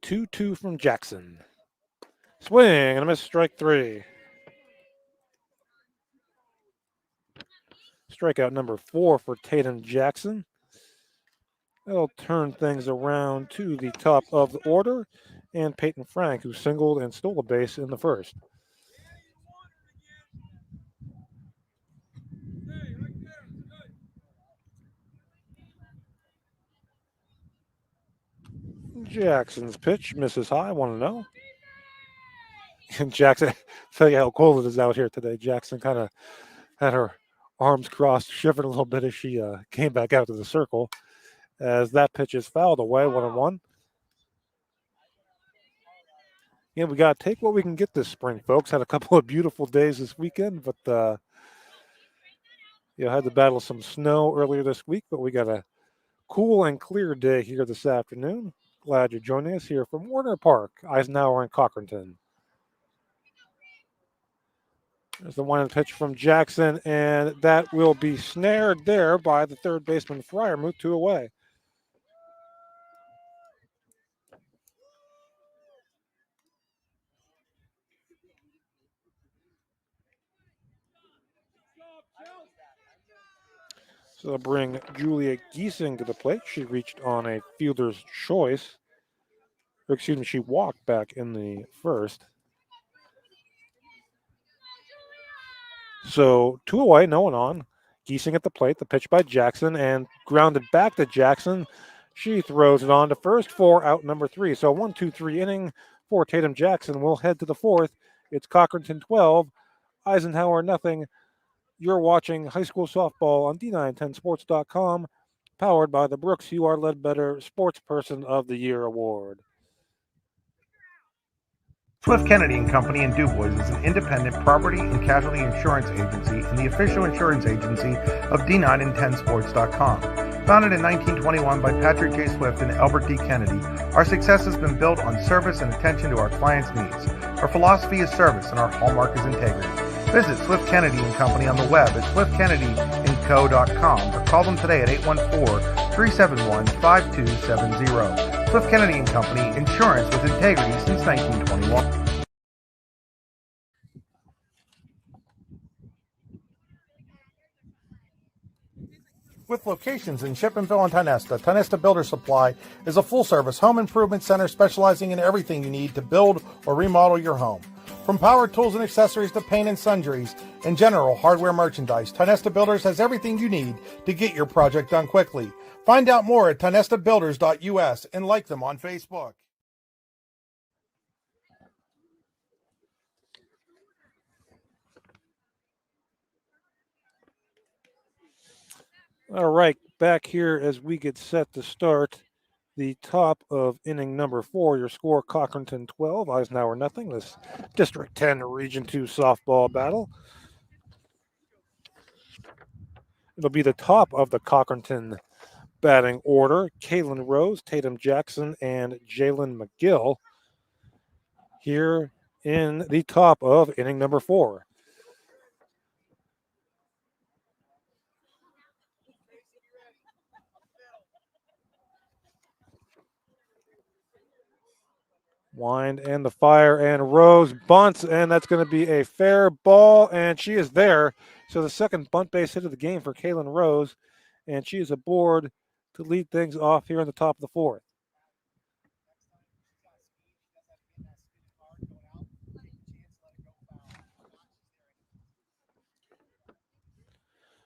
Two from Jackson. Swing and a miss, strike 3. Strikeout number 4 for Tatum Jackson. That'll turn things around to the top of the order. And Peyton Frank, who singled and stole a base in the first. Jackson's pitch misses high, 1-0. And Jackson, tell you how cold it is out here today. Jackson kind of had her arms crossed, shivered a little bit as she came back out to the circle. As that pitch is fouled away, 1-1. Yeah, we got to take what we can get this spring, folks. Had a couple of beautiful days this weekend, but had to battle some snow earlier this week, but we got a cool and clear day here this afternoon. Glad you're joining us here from Warner Park, Eisenhower and Cochranton. There's the one pitch from Jackson, and that will be snared there by the third baseman Fryermuth, 2 away. So they'll bring Julia Giesing to the plate. She reached on a fielder's choice. Or excuse me, she walked back in the first. So 2 away, no one on. Giesing at the plate, the pitch by Jackson, and grounded back to Jackson. She throws it on to first for out number 3. So 1-2-3 inning for Tatum Jackson. We'll head to the 4th. It's Cochranton 12, Eisenhower nothing. You're watching high school softball on D910sports.com, powered by the Brooks U.R. Ledbetter Sports Person of the Year Award. Swift Kennedy and Company in DuBois is an independent property and casualty insurance agency and the official insurance agency of D910sports.com. Founded in 1921 by Patrick J. Swift and Albert D. Kennedy, our success has been built on service and attention to our clients' needs. Our philosophy is service and our hallmark is integrity. Visit Swift Kennedy and Company on the web at swiftkennedyandco.com or call them today at 814-371-5270. Swift Kennedy and Company, insurance with integrity since 1921. With locations in Shippensville and Tionesta, Tionesta Builder Supply is a full-service home improvement center specializing in everything you need to build or remodel your home. From power tools and accessories to paint and sundries and general hardware merchandise, Tionesta Builders has everything you need to get your project done quickly. Find out more at tionestabuilders.us and like them on Facebook. All right, back here as we get set to start the top of inning number 4. Your score, Cochranton 12, Eisenhower nothing. This District 10 Region 2 softball battle. It'll be the top of the Cochranton batting order. Kaylin Rose, Tatum Jackson, and Jalen McGill here in the top of inning number 4. Wind and the fire, and Rose bunts, and that's going to be a fair ball, and she is there. So the second bunt base hit of the game for Kaylin Rose, and she is aboard to lead things off here in the top of the 4th.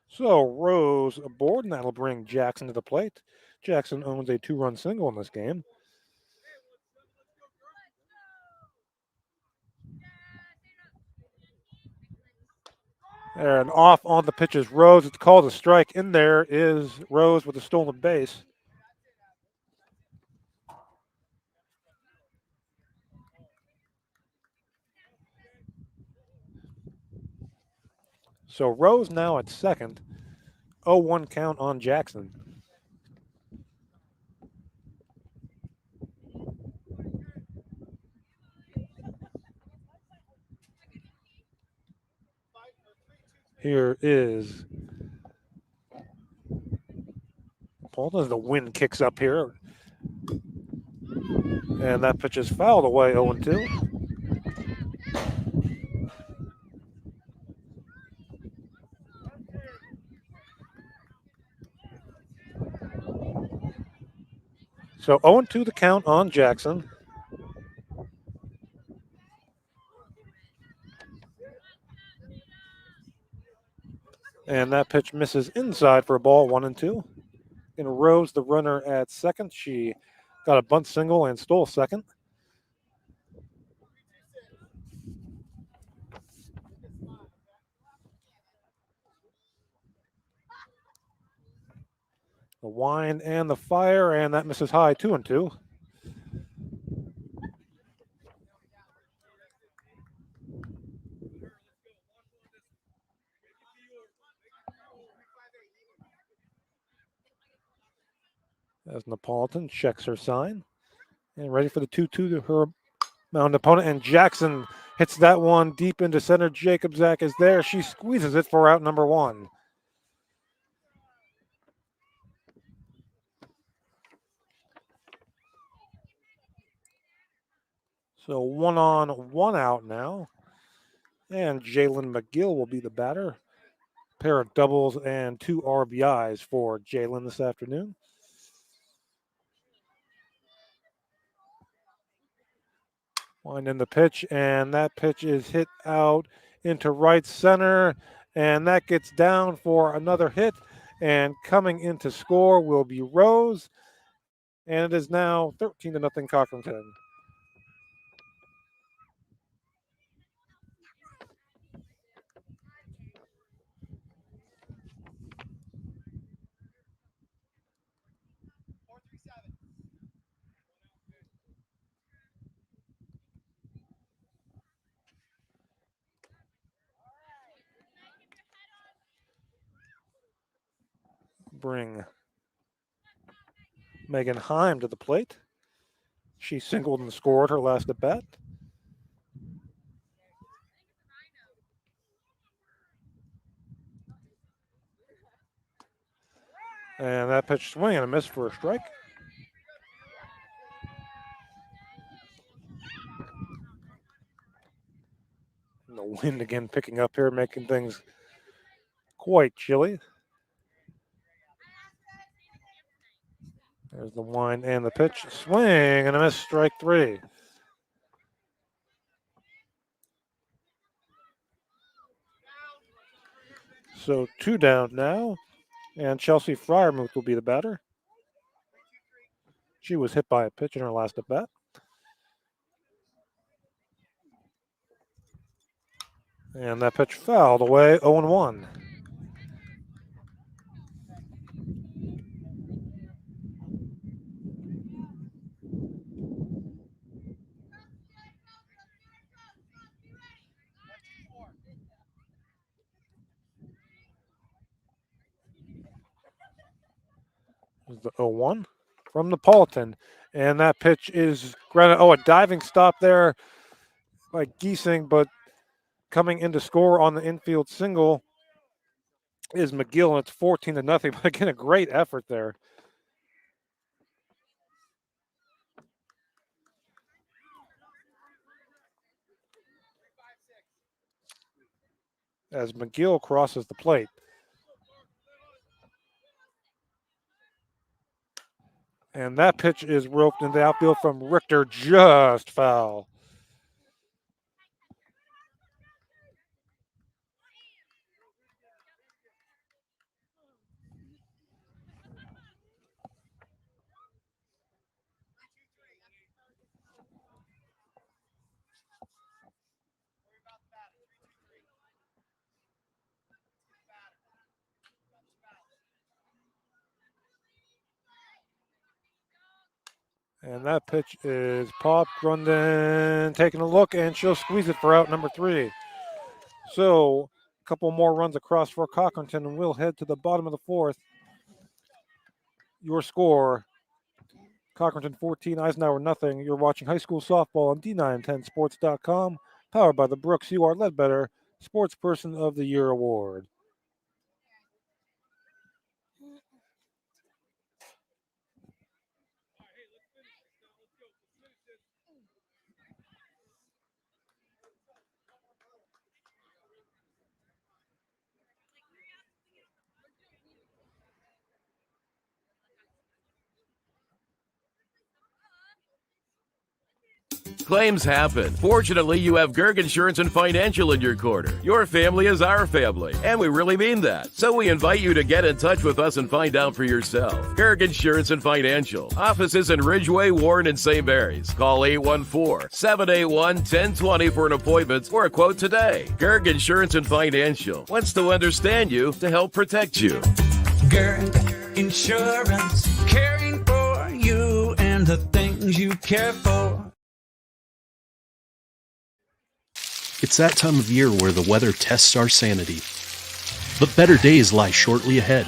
So Rose aboard, and that'll bring Jackson to the plate. Jackson owns a 2-run single in this game. And off on the pitch is Rose. It's called a strike. In there is Rose with a stolen base. So Rose now at second. 0-1 count on Jackson. Here is Paul as the wind kicks up here. And that pitch is fouled away, 0-2. So 0-2 the count on Jackson. And that pitch misses inside for a ball, 1-2. And Rose, the runner at second. She got a bunt single and stole second. The wind and the fire, and that misses high, 2-2. As Napolitan checks her sign and ready for the 2-2 to her mound opponent. And Jackson hits that one deep into center. Jacobzak is there. She squeezes it for out number 1. So 1 on, 1 out now. And Jalen McGill will be the batter. Pair of doubles and 2 RBIs for Jalen this afternoon. Wind in the pitch, and that pitch is hit out into right center, and that gets down for another hit. And coming in to score will be Rose, and it is now 13-0 Cochranton. Bring Megan Heim to the plate. She singled and scored her last at bat. And that pitch swing and a miss for a strike. And the wind again picking up here, making things quite chilly. There's the wind and the pitch. Swing and a miss, strike 3. So 2 down now, and Chelsea Fryermuth will be the batter. She was hit by a pitch in her last at bat. And that pitch fouled away, 0-1. Is the 0-1 from Napolitan. And that pitch is granted. Oh, a diving stop there by Giesing, but coming in to score on the infield single is McGill, and it's 14-0. But again, a great effort there. As McGill crosses the plate. And that pitch is roped in the outfield from Richter, just foul. And that pitch is popped. Grundon taking a look, and she'll squeeze it for out number 3. So a couple more runs across for Cochranton, and we'll head to the bottom of the 4th. Your score, Cochranton 14, Eisenhower nothing. You're watching high school softball on D910sports.com, powered by the Brooks UR Ledbetter Sports Person of the Year Award. Claims happen. Fortunately, you have Gerg Insurance and Financial in your corner. Your family is our family, and we really mean that. So we invite you to get in touch with us and find out for yourself. Gerg Insurance and Financial. Offices in Ridgeway, Warren, and St. Mary's. Call 814-781-1020 for an appointment or a quote today. Gerg Insurance and Financial wants to understand you to help protect you. Gerg Insurance, caring for you and the things you care for. It's that time of year where the weather tests our sanity. But better days lie shortly ahead.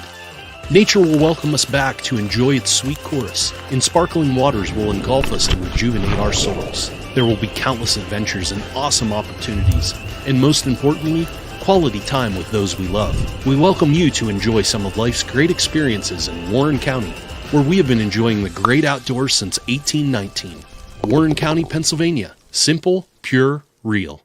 Nature will welcome us back to enjoy its sweet chorus, and sparkling waters will engulf us and rejuvenate our souls. There will be countless adventures and awesome opportunities, and most importantly, quality time with those we love. We welcome you to enjoy some of life's great experiences in Warren County, where we have been enjoying the great outdoors since 1819. Warren County, Pennsylvania. Simple, pure, real.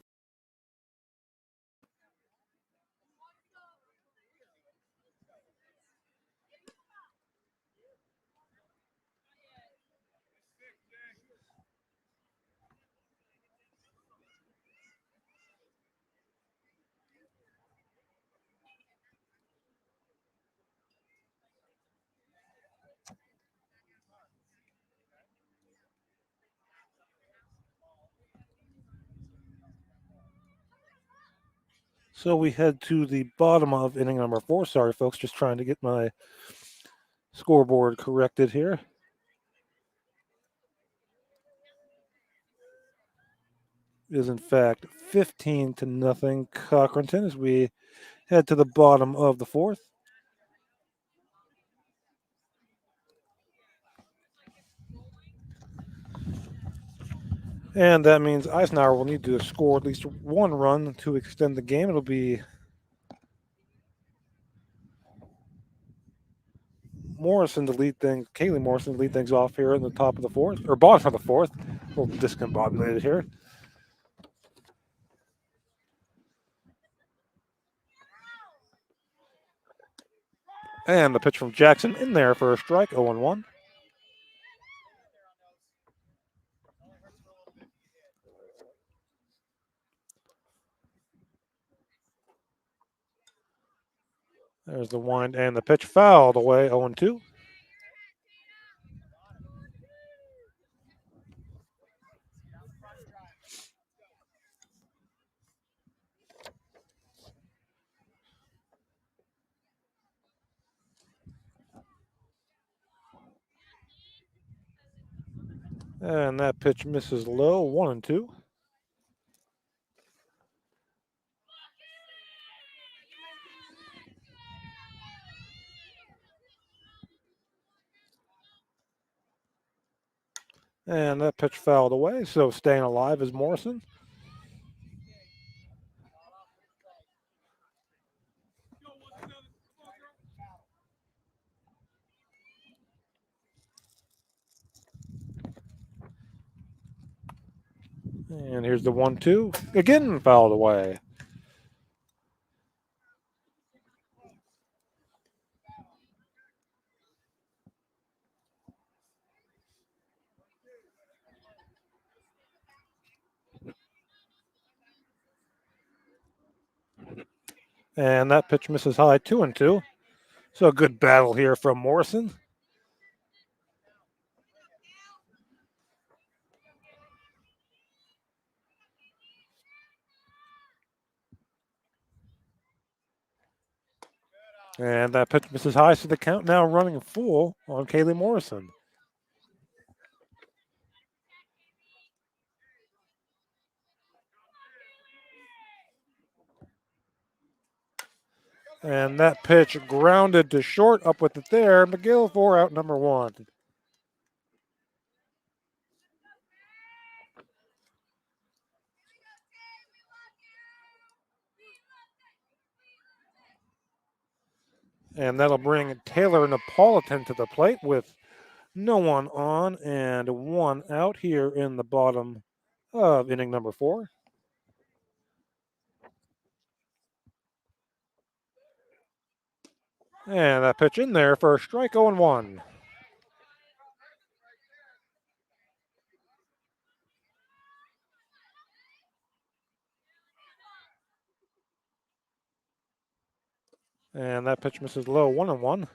So we head to the bottom of inning number 4. Sorry, folks, just trying to get my scoreboard corrected here. It is in fact 15-0 Cochranton as we head to the bottom of the 4th. And that means Eisenhower will need to score at least 1 run to extend the game. It'll be Morrison to lead things, Kaylee Morrison to lead things off here in the top of the 4th, or bottom of the 4th. A little discombobulated here. And the pitch from Jackson in there for a strike, 0-1. There's the wind and the pitch fouled away, 0-2. And that pitch misses low, 1-2. And that pitch fouled away, so staying alive is Morrison. And here's the 1-2. Again fouled away. And that pitch misses high, 2-2. So a good battle here from Morrison. And that pitch misses high, so the count now running full on Kaylee Morrison. And that pitch grounded to short, up with it there. McGill for out number 1. And that'll bring Taylor Napolitan to the plate with no one on and 1 out here in the bottom of inning number 4. And that pitch in there for a strike, 0-1. And that pitch misses low, 1-1.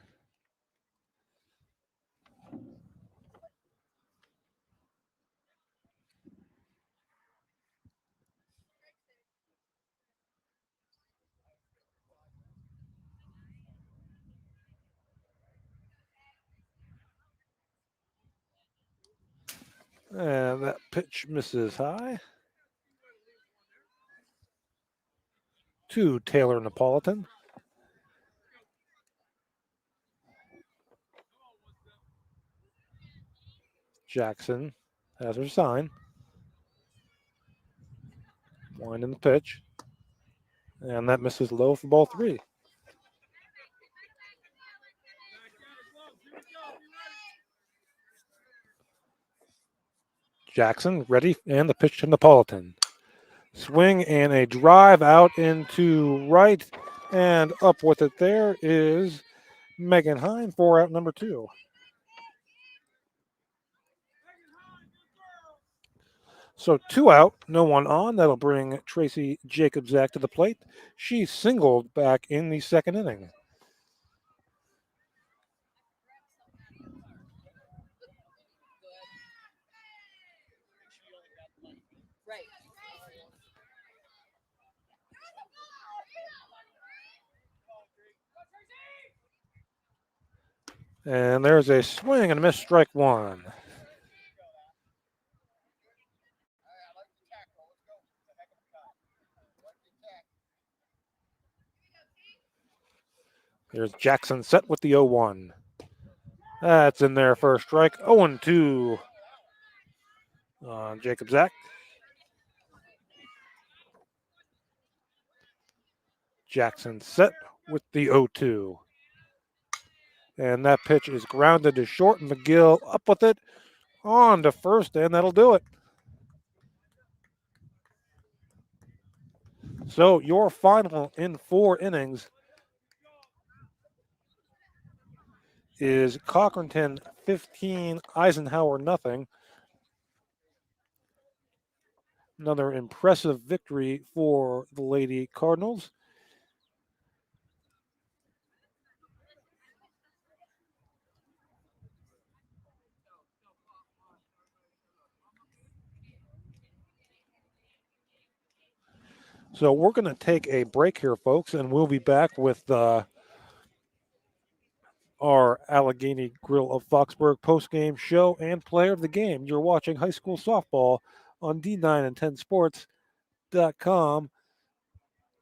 And that pitch misses high to Taylor Napolitan. Jackson has her sign. Winding the pitch. And that misses low for ball 3. Jackson ready, and the pitch to Napolitan. Swing and a drive out into right, and up with it there is Megan Hine for out number 2. So 2 out, no one on. That'll bring Tracy Jacobzak to the plate. She singled back in the second inning. And there's a swing and a miss, strike 1. Here's Jackson set with the 0-1. That's in there for a strike. 0-2 on Jacobzak. Jackson set with the 0-2. And that pitch is grounded to short. McGill up with it on to first, and that'll do it. So your final in 4 innings is Cochranton 15, Eisenhower nothing. Another impressive victory for the Lady Cardinals. So we're going to take a break here, folks, and we'll be back with our Allegheny Grill of Foxburg post-game show and player of the game. You're watching high school softball on D9 and 10 Sports.com,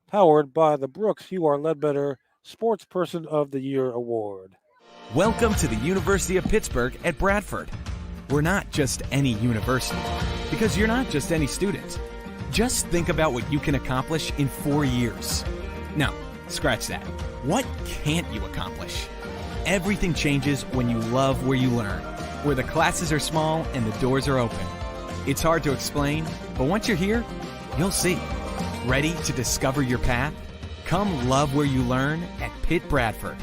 powered by the Brooks Hugh R. Ledbetter Sports Person of the Year Award. Welcome to the University of Pittsburgh at Bradford. We're not just any university, because you're not just any student. Just think about what you can accomplish in 4 years. No, scratch that. What can't you accomplish? Everything changes when you love where you learn, where the classes are small and the doors are open. It's hard to explain, but once you're here, you'll see. Ready to discover your path? Come love where you learn at Pitt Bradford.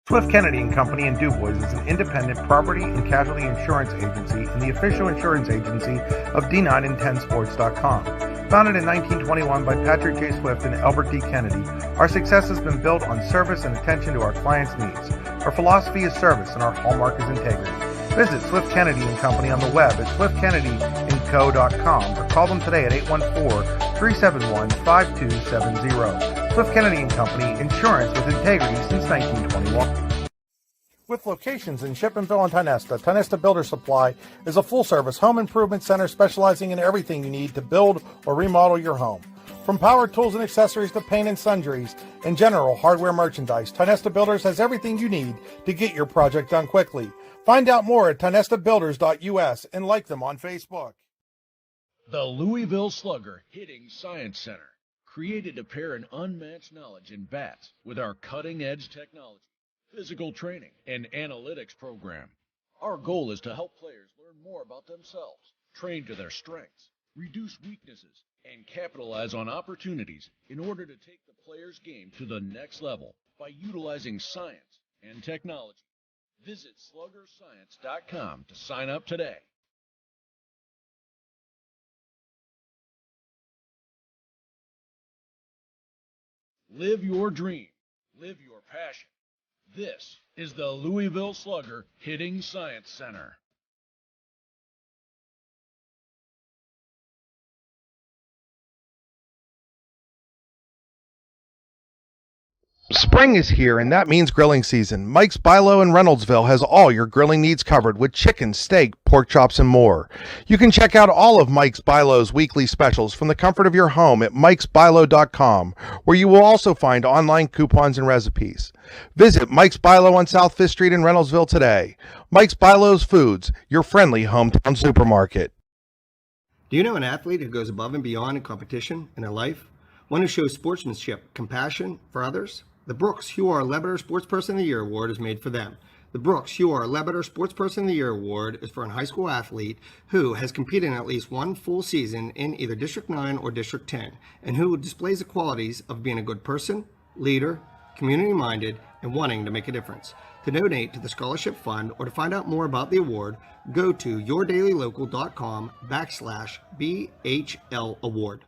Swift Kennedy and Company in DuBois is an independent property and casualty insurance agency and the official insurance agency of D9 and 10 Sports.com. Founded in 1921 by Patrick J. Swift and Albert D. Kennedy, our success has been built on service and attention to our clients' needs. Our philosophy is service and our hallmark is integrity. Visit Swift Kennedy and Company on the web at swiftkennedyandco.com or call them today at 814-371-5270. Swift Kennedy and Company, insurance with integrity since 1921. With locations in Shippenville and Tionesta, Tionesta Builder Supply is a full-service home improvement center specializing in everything you need to build or remodel your home. From power tools and accessories to paint and sundries and general hardware merchandise, Tionesta Builders has everything you need to get your project done quickly. Find out more at tionestabuilders.us and like them on Facebook. The Louisville Slugger Hitting Science Center, created to pair an unmatched knowledge in bats with our cutting-edge technology, physical training, and analytics program. Our goal is to help players learn more about themselves, train to their strengths, reduce weaknesses, and capitalize on opportunities in order to take the player's game to the next level by utilizing science and technology. Visit sluggerscience.com to sign up today. Live your dream. Live your passion. This is the Louisville Slugger Hitting Science Center. Spring is here, and that means grilling season. Mike's Bilo in Reynoldsville has all your grilling needs covered with chicken, steak, pork chops, and more. You can check out all of Mike's Bilo's weekly specials from the comfort of your home at mikesbilo.com, where you will also find online coupons and recipes. Visit Mike's Bilo on South 5th Street in Reynoldsville today. Mike's Bilo's Foods, your friendly hometown supermarket. Do you know an athlete who goes above and beyond in competition in their life? One who shows sportsmanship, compassion for others? The Brooks Hugh R. Ledbetter Sports Person of the Year Award is made for them. The Brooks Hugh R. Ledbetter Sports Person of the Year Award is for a high school athlete who has competed in at least one full season in either District 9 or District 10, and who displays the qualities of being a good person, leader, community-minded, and wanting to make a difference. To donate to the Scholarship Fund or to find out more about the award, go to yourdailylocal.com/BHL Award.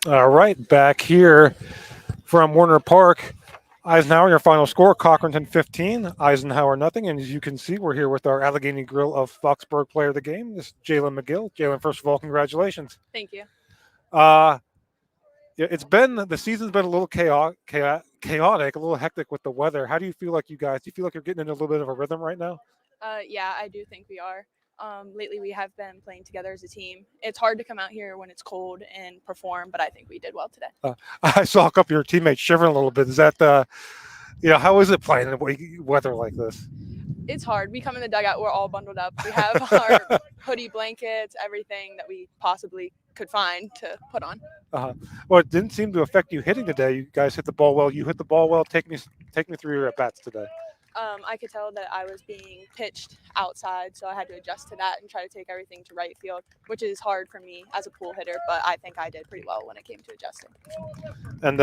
All right, back here from Warner Park. Eisenhower, your final score, Cochranton 15, Eisenhower nothing. And as you can see, we're here with our Allegheny Grill of Foxburg player of the game. This is Jalen McGill. Jalen, first of all, congratulations. Thank you. The season's been a little chaotic, a little hectic with the weather. How do you feel like do you feel like you're getting into a little bit of a rhythm right now? Yeah, I do think we are. Lately, we have been playing together as a team. It's hard to come out here when it's cold and perform, but I think we did well today. I saw a couple of your teammates shivering a little bit. Is that, how is it playing in weather like this? It's hard. We come in the dugout, we're all bundled up. We have our hoodie, blankets, everything that we possibly could find to put on. Well, it didn't seem to affect you hitting today. You guys hit the ball well. You hit the ball well. Take me through your at-bats today. I could tell that I was being pitched outside, so I had to adjust to that and try to take everything to right field, which is hard for me as a pool hitter, but I think I did pretty well when it came to adjusting. And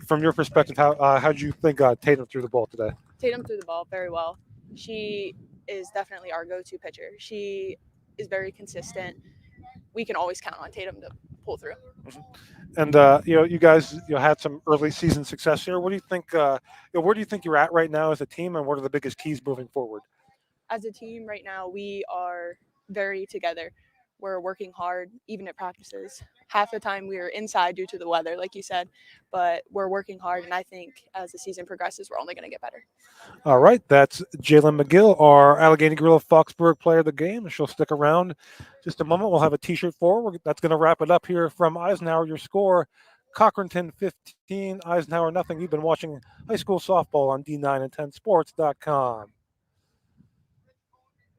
from your perspective, how did you think Tatum threw the ball today? Tatum threw the ball very well. She is definitely our go-to pitcher. She is very consistent. We can always count on Tatum to pull through. Mm-hmm. And you guys had some early season success here. What do you think? Where do you think you're at right now as a team, and what are the biggest keys moving forward? As a team right now, we are very together. we're working hard, even at practices. Half the time we are inside due to the weather, like you said, but we're working hard. And I think as the season progresses, we're only going to get better. All right, that's Jalen McGill, our Allegheny Gorilla Foxburg player of the game. She'll stick around just a moment. We'll have a T-shirt for her. That's going to wrap it up here from Eisenhower. Your score, Cochranton 15, Eisenhower nothing. You've been watching high school softball on D9 and 10sports.com.